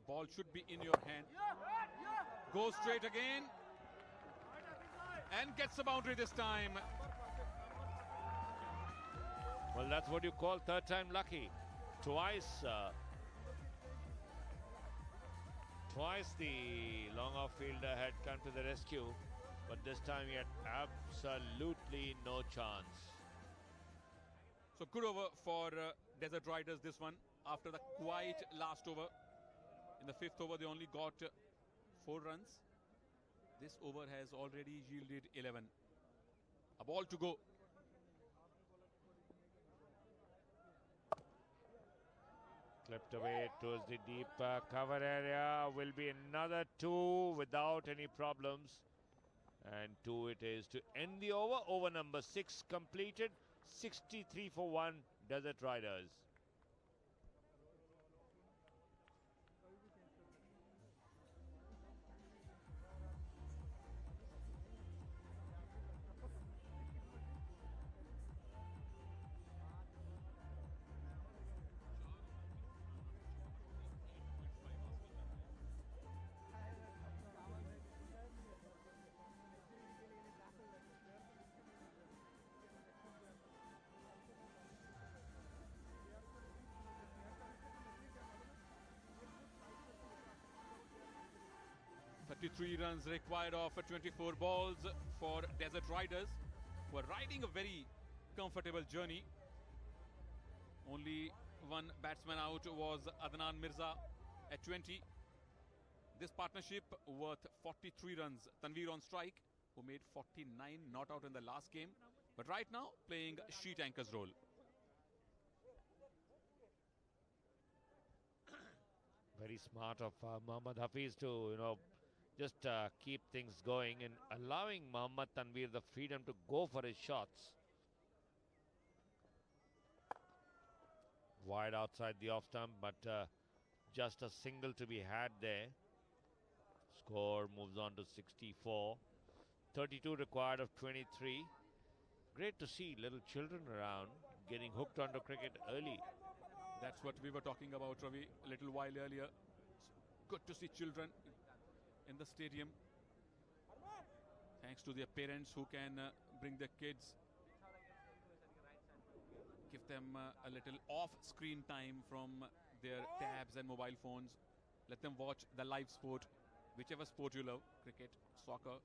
Ball should be in your hand. Goes straight again. And gets a boundary this time. Well, that's what you call third time lucky. Twice the long off fielder had come to the rescue, but this time he had absolutely no chance. So good over for Desert Riders this one after the quiet last over. In the fifth over they only got 4 runs. This over has already yielded 11. A ball to go. Clipped away towards the deep cover area. Will be another 2 without any problems. And 2 it is to end the over. Over number 6 completed. 63 for 1 Desert Riders. Three runs required of 24 balls for Desert Riders, who are riding a very comfortable journey. Only one batsman out was Adnan Mirza at 20. This partnership worth 43 runs. Tanveer on strike, who made 49, not out in the last game, but right now playing sheet anchor's role. Very smart of Mohammad Hafeez to, just keep things going and allowing Mohammad Tanveer the freedom to go for his shots. Wide outside the off stump, but just a single to be had there. Score moves on to 64. 32 required of 23. Great to see little children around getting hooked onto cricket early. That's what we were talking about, Ravi, a little while earlier. It's good to see children in the stadium, thanks to their parents who can bring their kids, give them a little off-screen time from their tabs and mobile phones. Let them watch the live sport, whichever sport you love: cricket, soccer,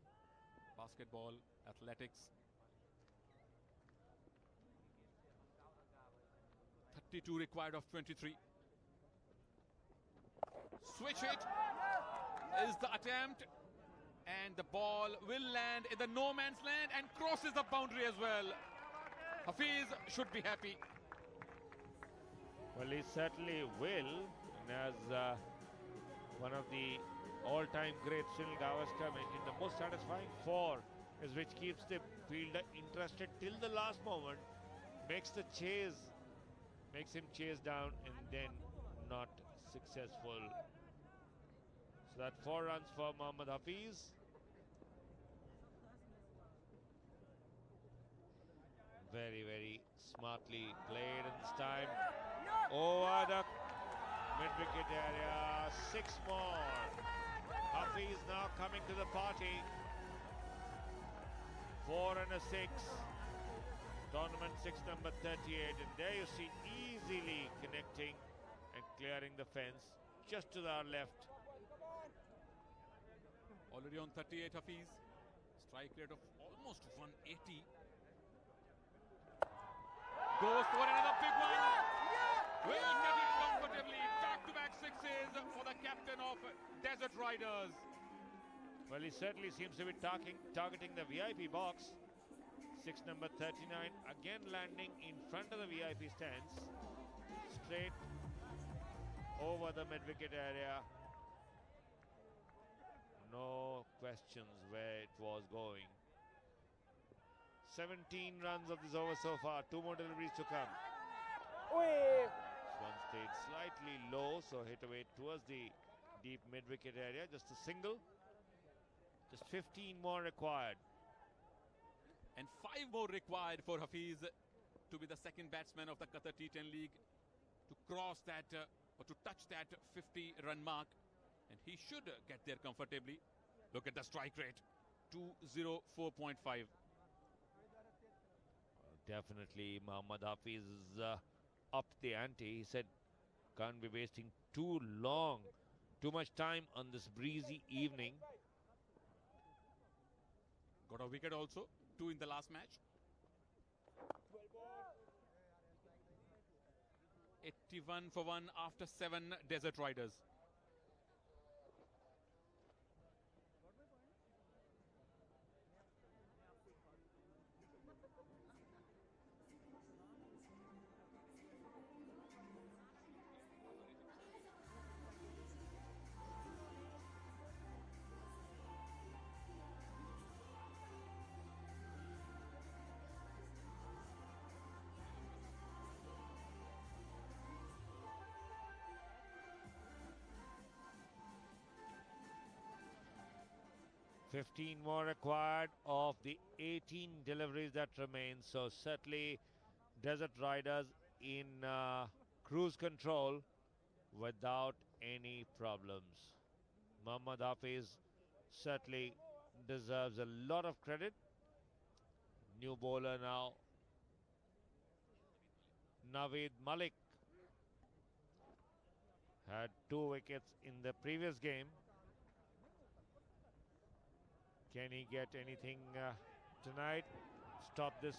basketball, athletics. 32 required of 23. Switch hit is the attempt. And the ball will land in the no man's land and crosses the boundary as well. Hafeez should be happy. Well, he certainly will. And as one of the all-time greats, Sunil Gavaskar, mentioned, the most satisfying four is which keeps the fielder interested till the last moment, makes him chase down and then not successful. So that 4 runs for Mohammad Hafeez. Very, very smartly played in this time. Over the mid-wicket area, 6 more. Hafeez now coming to the party. 4 and a 6. Tournament 6 number 38. And there you see easily connecting and clearing the fence just to our left. Already on 38, Hafeez. Strike rate of almost 180. Goes for another big one. Will get it comfortably. Back-to-back sixes for the captain of Desert Riders. Well, he certainly seems to be targeting the VIP box. 6 number 39 again landing in front of the VIP stands. Straight over the mid-wicket area. No questions where it was going. 17 runs of this over so far. 2 more deliveries to come. This one stayed slightly low, so hit away towards the deep mid-wicket area. Just a single. Just 15 more required. And 5 more required for Hafeez to be the second batsman of the Qatar T10 League to cross that or to touch that 50-run mark. And he should get there comfortably. Look at the strike rate. 204.5. Definitely Mohammad Hafeez is up the ante. He said can't be wasting too much time on this breezy evening. Got a wicket also. 2 in the last match. 81 for 1 after 7 Desert Riders. Fifteen more required of the 18 deliveries that remain. So certainly Desert Riders in cruise control without any problems. Mohammad Hafeez certainly deserves a lot of credit. New bowler now, Naveed Malik, had 2 wickets in the previous game. Can he get anything tonight? Stop this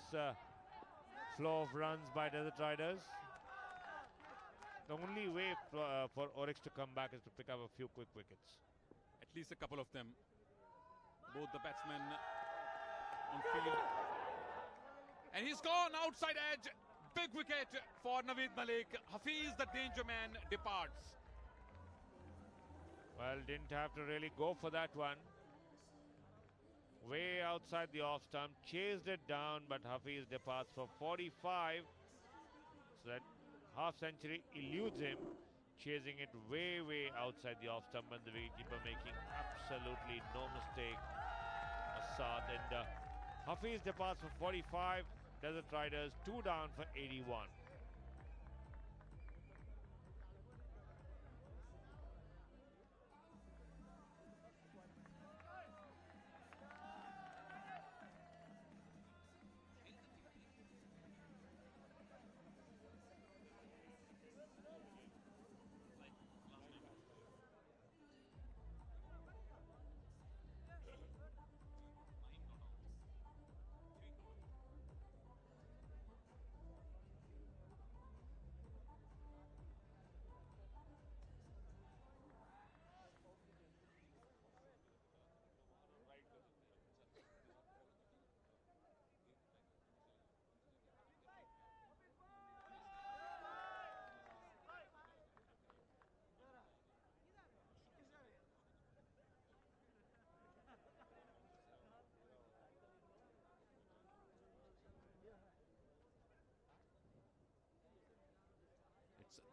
flow of runs by Desert Riders. The only way for Oryx to come back is to pick up a few quick wickets. At least a couple of them. Both the batsmen on field. And he's gone outside edge. Big wicket for Naveed Malik. Hafeez, the danger man, departs. Well, didn't have to really go for that one. Way outside the off stump, chased it down, but Hafeez departs for 45. So that half century eludes him, chasing it way outside the off stump, and the wicketkeeper making absolutely no mistake. Assad, and Hafeez departs for 45. Desert Riders 2 down for 81.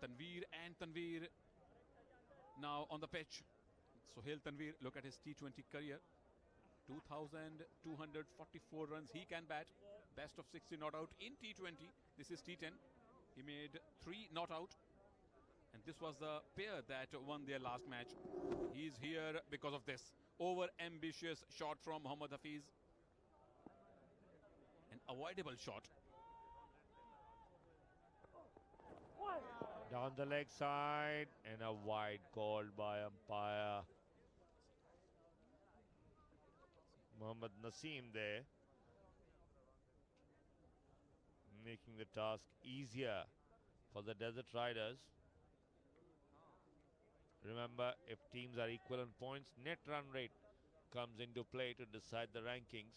Tanveer and Tanveer now on the pitch. Sohail Tanveer, look at his T20 career. 2,244 runs he can bat. Best of 60 not out in T20. This is T10. He made 3 not out. And this was the pair that won their last match. He's here because of this. Over-ambitious shot from Mohammad Hafeez. An avoidable shot. Down the leg side and a wide called by umpire Mohammad Naseem there, making the task easier for the Desert Riders. Remember, if teams are equal in points, net run rate comes into play to decide the rankings.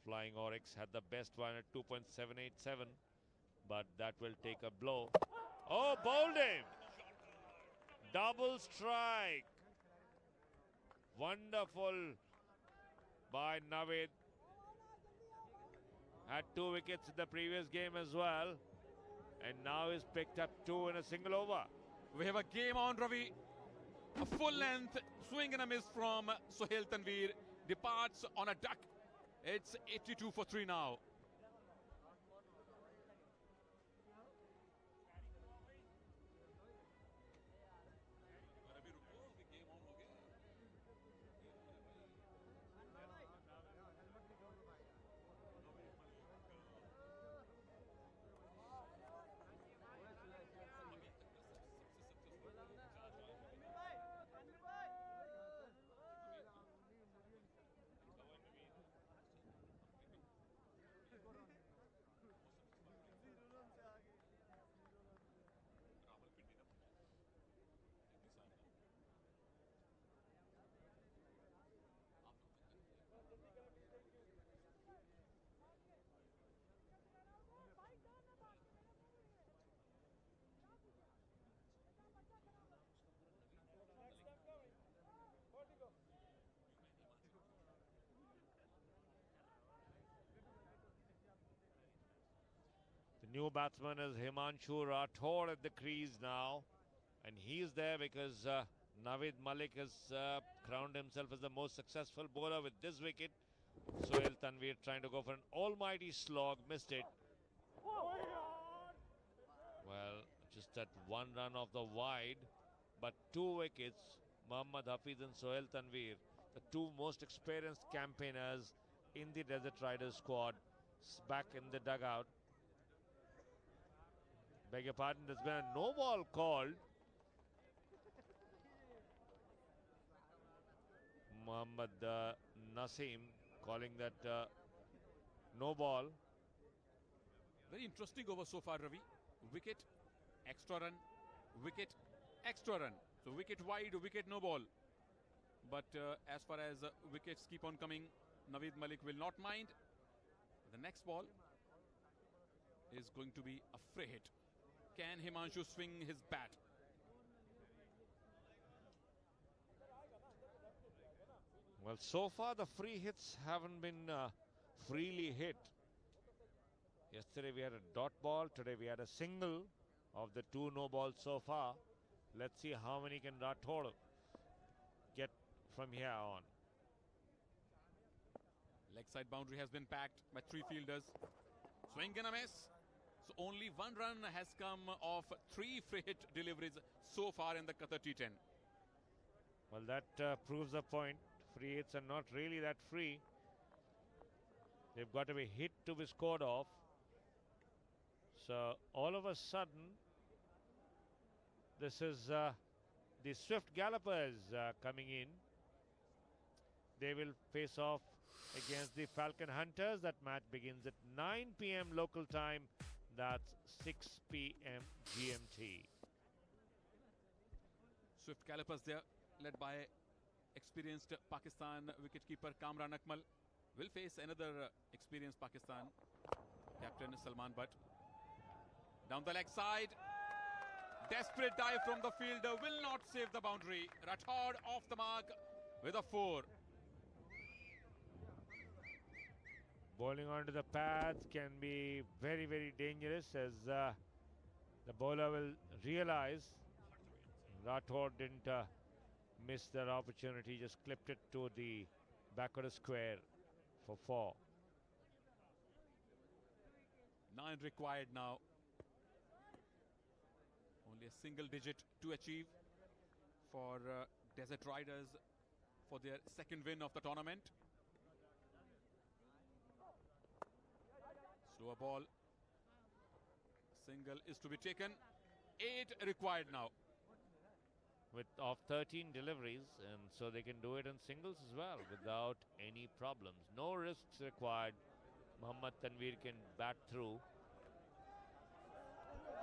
Flying Oryx had the best one at 2.787, but that will take a blow. Oh, bowled him! Double strike! Wonderful by Navid. Had 2 wickets in the previous game as well, and now he's picked up 2 in a single over. We have a game on, Ravi. A full length swing and a miss from Sohail Tanveer. Departs on a duck. It's 82 for 3 now. The new batsman is Himanshu Rathod at the crease now, and he's there because Navid Malik has crowned himself as the most successful bowler with this wicket. Sohail Tanveer trying to go for an almighty slog, missed it. Well, just that 1 run off the wide, but 2 wickets. Mohammad Hafeez and Sohail Tanveer, the 2 most experienced campaigners in the Desert Riders squad, back in the dugout. Beg your pardon, there's been a no ball called. Mohammad Naseem calling that no ball. Very interesting over so far, Ravi. Wicket, extra run, wicket, extra run. So wicket wide, wicket no ball. But as far as wickets keep on coming, Navid Malik will not mind. The next ball is going to be a free hit. Can Himanshu swing his bat? Well, so far the free hits haven't been freely hit. Yesterday we had a dot ball, today we had a single of the 2 no balls so far. Let's see how many can Rathod get from here on. Leg side boundary has been packed by 3 fielders. Swing and a miss. So only 1 run has come off 3 free hit deliveries so far in the Qatar T10. Well, that proves a point. Free hits are not really that free. They've got to be hit to be scored off. So all of a sudden, this is the Swift Gallopers coming in. They will face off against the Falcon Hunters. That match begins at 9 p.m. local time. That's 6 p.m. GMT. Swift Gallopers there, led by experienced Pakistan wicketkeeper Kamran Akmal, will face another experienced Pakistan captain Salman Butt. Down the leg side, desperate dive from the fielder will not save the boundary. Rathod off the mark with a 4. Bowling onto the pads can be very, very dangerous as the bowler will realize Rathod didn't miss that opportunity, just clipped it to the back of the square for 4. 9 required now. Only a single digit to achieve for Desert Riders for their second win of the tournament. Slower ball. Single is to be taken. 8 required now. With of 13 deliveries, and so they can do it in singles as well without any problems. No risks required. Mohammad Tanveer can bat through.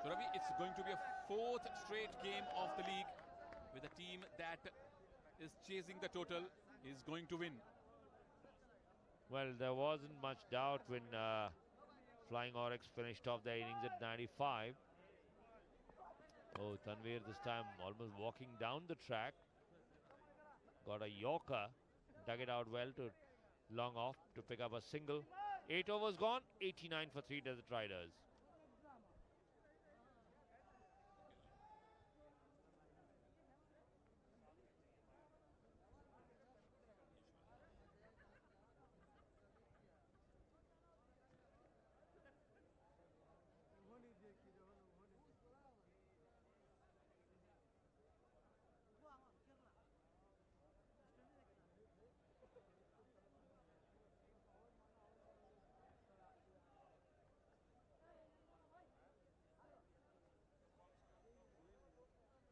So Ravi, it's going to be a 4th straight game of the league with a team that is chasing the total is going to win. Well, there wasn't much doubt when Flying Oryx finished off their innings at 95. Oh, Tanveer this time almost walking down the track. Got a Yorker, dug it out well to long off to pick up a single. 8 overs gone, 89 for 3 Desert Riders.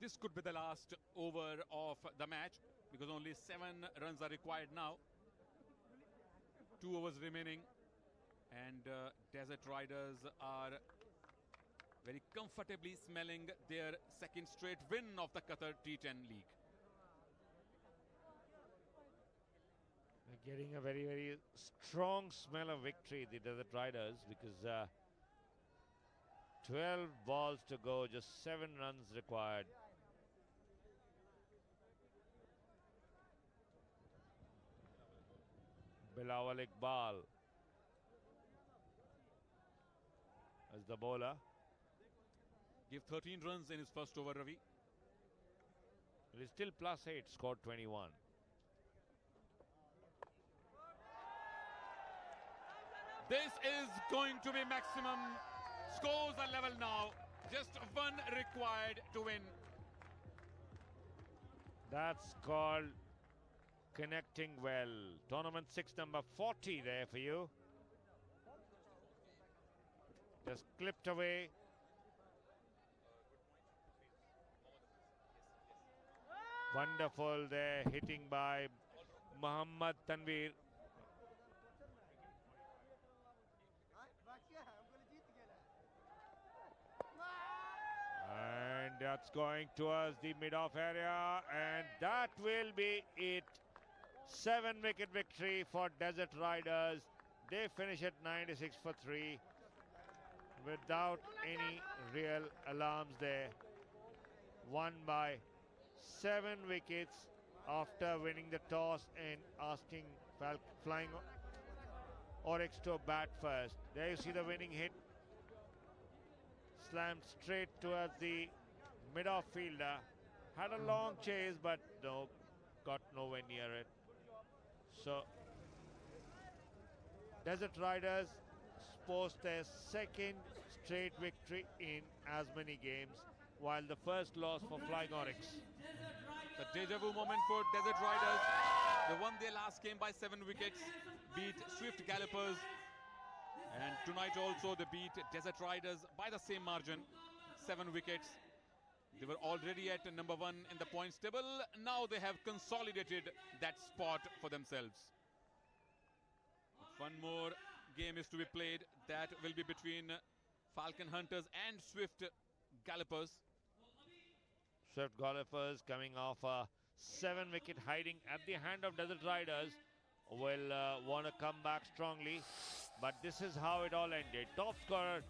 This could be the last over of the match because only 7 runs are required now. 2 overs remaining, and Desert Riders are very comfortably smelling their second straight win of the Qatar T10 league. They're getting a very, very strong smell of victory, the Desert Riders, because 12 balls to go, just 7 runs required. Bilawal Iqbal as the bowler. Give 13 runs in his first over, Ravi. It is still +8, scored 21. This is going to be maximum. Scores are level now. Just 1 required to win. That's called connecting well. Tournament 6, number 40 there for you. Just clipped away. Wonderful there, hitting by Muhammad Tanveer. And that's going towards the mid-off area, and that will be it. 7-wicket victory for Desert Riders. They finish at 96 for 3 without any real alarms there. Won by 7 wickets after winning the toss and asking Flying Oryx to bat first. There you see the winning hit. Slammed straight towards the mid-off fielder. Had a long chase, but no, got nowhere near it. So, Desert Riders post their second straight victory in as many games, while the first loss for Flying Oryx. The deja vu moment for Desert Riders. They won their last game by 7 wickets, beat Swift Gallopers, and tonight also they beat Desert Riders by the same margin, 7 wickets. They were already at number 1 in the points table. Now they have consolidated that spot for themselves. One more game is to be played. That will be between Falcon Hunters and Swift Gallopers. Swift Gallopers coming off a 7-wicket hiding at the hand of Desert Riders will want to come back strongly. But this is how it all ended. Top scorer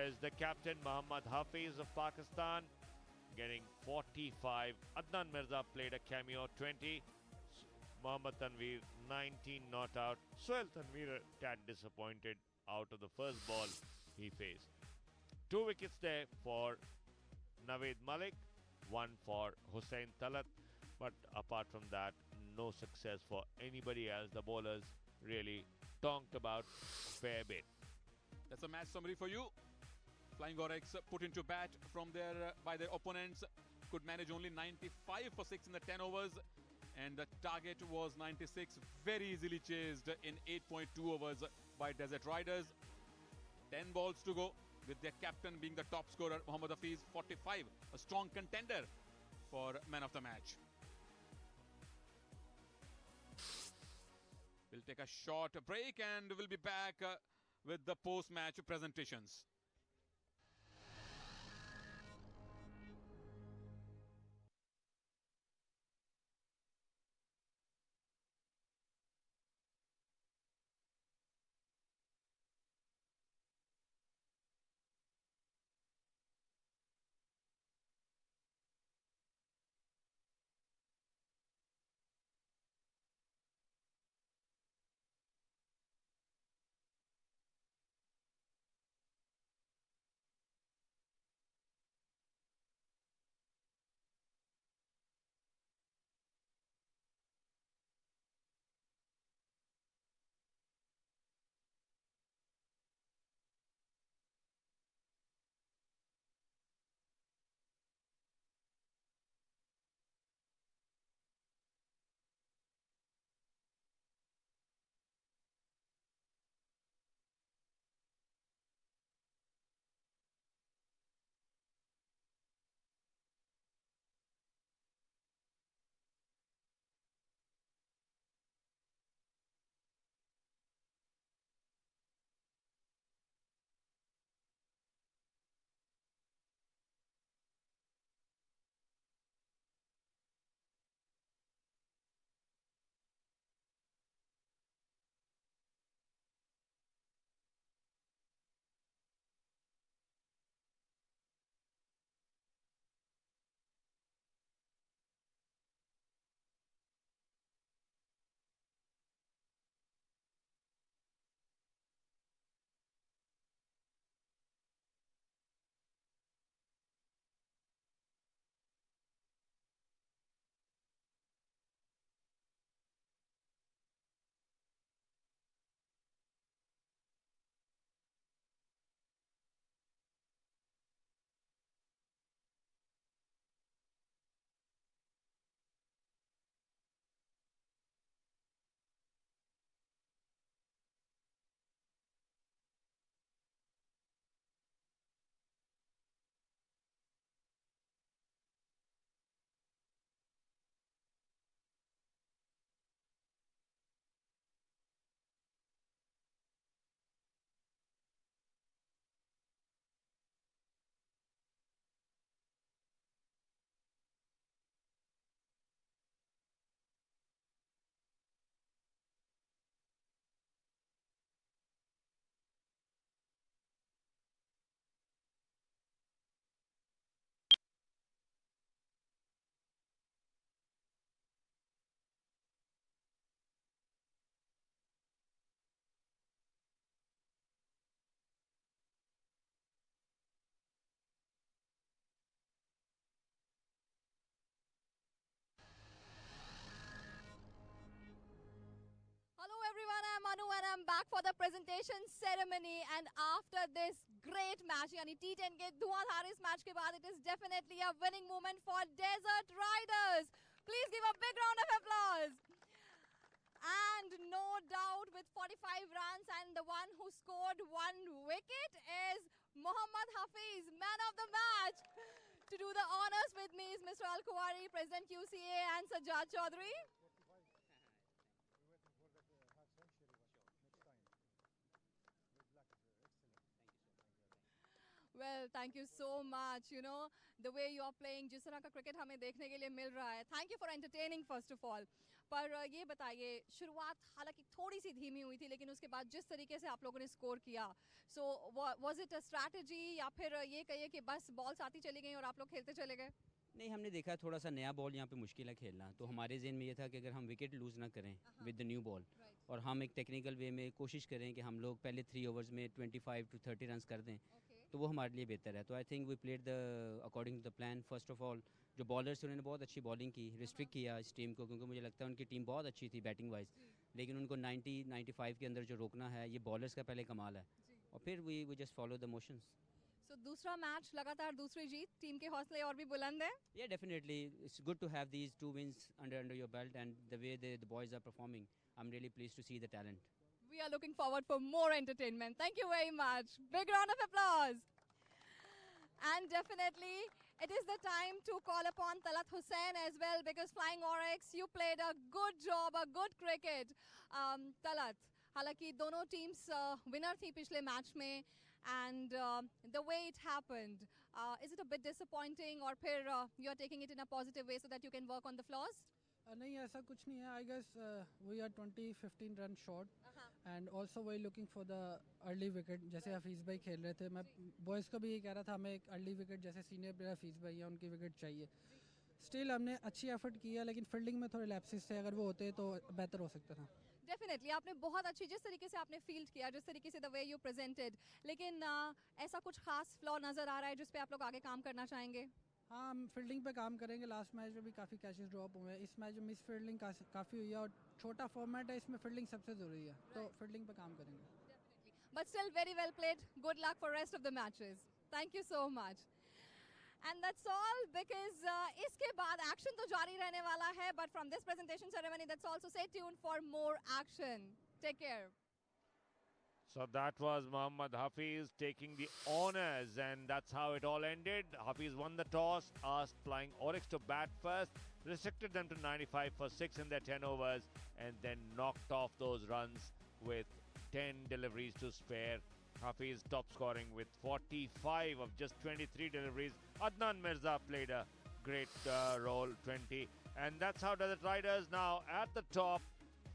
is the captain Mohammad Hafeez of Pakistan, getting 45. Adnan Mirza played a cameo 20. Mohammad Tanveer, 19 not out. Sohail Tanveer a tad disappointed out of the first ball he faced. 2 wickets there for Naveed Malik, 1 for Hussain Talat. But apart from that, no success for anybody else. The bowlers really tonked about fair bit. That's a match summary for you. Flying Oryx put into bat from by their opponents. Could manage only 95 for 6 in the 10 overs. And the target was 96. Very easily chased in 8.2 overs by Desert Riders. 10 balls to go, with their captain being the top scorer, Mohammad Hafeez, 45. A strong contender for man of the match. We'll take a short break and we'll be back with the post-match presentations. Hello everyone, I'm Anu and I'm back for the presentation ceremony. And after this great match, यानी T10 के धुआंधार इस match के बाद, it is definitely a winning moment for Desert Riders. Please give a big round of applause. And no doubt, with 45 runs and the one who scored 1 wicket is Mohammad Hafeez, man of the match. To do the honors with me is Mr. Al-Kuwari, President QCA, and Sajjad Chaudhary. Well, thank you so much. You know, the way you are playing, जिस तरह का cricket हमें देखने के लिए मिल रहा है. Thank you for entertaining first of all. पर ये बताइए, शुरुआत हालांकि थोड़ी सी धीमी हुई थी, लेकिन उसके बाद जिस तरीके से आप लोगों ने स्कोर किया, so was it a strategy या फिर ये कहिए कि बस बॉल्स आती चली गई और आप लोग खेलते चले गए? नहीं, हमने देखा थोड़ा सा नया बॉल यहाँ पे मुश्किल है खेलना, तो हमारे ज़हन में ये था कि अगर हम विकेट लूज़ ना करें विद द न्यू बॉल, और हम एक टेक्निकल वे में कोशिश करें कि हम लोग पहले 3 ओवर्स में 25 to 30 रन कर दें, तो वो हमारे लिए बेहतर है. तो I think we played the according to the plan. First of all जो बॉलर्स थे उन्होंने बहुत अच्छी बॉलिंग की, रिस्ट्रिक्ट किया इस टीम को, क्योंकि मुझे लगता है उनकी टीम बहुत अच्छी थी बैटिंग वाइज, लेकिन उनको 90-95 के अंदर जो रोकना है ये बॉलर्स का पहले कमाल है, और फिर we just follow the motions. So दूसरा मैच लगातार दूसरी जीत, टीम के हौसले और भी बुलंद हैं. Yeah, definitely. It's good to have these 2 wins under your belt, and the way the boys are performing, I'm really pleased to see the talent. We are looking forward for more entertainment. Thank you very much. Big round of applause. And definitely, it is the time to call upon Talat Hussain as well, because Flying Oryx, you played a good job, a good cricket. Talat, हालांकि दोनों teams winner थी पिछले match में, and the way it happened, is it a bit disappointing, or फिर you are taking it in a positive way so that you can work on the flaws? नहीं, ऐसा कुछ नहीं है. I guess we are 20-15 run short, and also we looking for the early wicket. जैसे हफीज़ भाई खेल रहे थे, मैं बॉयज़ को भी ये कह रहा था हमें एक early wicket, जैसे सीनियर प्लेयर हफीज़ भाई है उनकी विकेट चाहिए. स्टिल हमने अच्छी एफर्ट किया, लेकिन फील्डिंग में थोड़े लैप्सेस थे, अगर वो होते तो बेहतर हो सकता था. डेफिनेटली आपने बहुत अच्छी, जिस तरीके से आपने फील्ड किया, जिस तरीके से द वे यू प्रेजेंटेड, लेकिन ऐसा कुछ खास फ्लॉ नज़र आ रहा है जिस पे आप लोग आगे काम करना चाहेंगे? हाँ, हम फील्डिंग पे काम करेंगे. लास्ट मैच में भी काफ़ी कैचेस ड्रॉप हुए हैं, इस मैच में मिस फील्डिंग काफ़ी हुई है, और छोटा फॉर्मेट है, इसमें फील्डिंग सबसे ज़रूरी है, तो फील्डिंग पे काम करेंगे. But still very well played. Good luck for rest of the matches. Thank you so much. And that's all, because इसके बाद action तो जारी रहने वाला है, but from this presentation ceremony, that's also, stay tuned for more action. Take care. So that was Mohammad Hafeez taking the honours, and that's how it all ended. Hafeez won the toss, asked Flying Oryx to bat first, restricted them to 95 for 6 in their 10 overs, and then knocked off those runs with 10 deliveries to spare. Hafeez top scoring with 45 of just 23 deliveries. Adnan Mirza played a great role, 20. And that's how Desert Riders now at the top.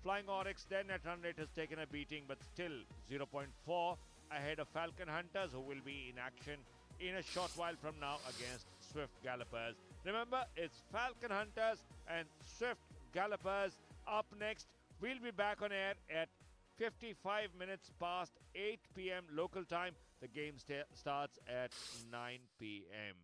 Flying Oryx, their net run rate has taken a beating, but still 0.4 ahead of Falcon Hunters, who will be in action in a short while from now against Swift Gallopers. Remember, it's Falcon Hunters and Swift Gallopers up next. We'll be back on air at 55 minutes past 8 p.m. local time. The game starts at 9 p.m.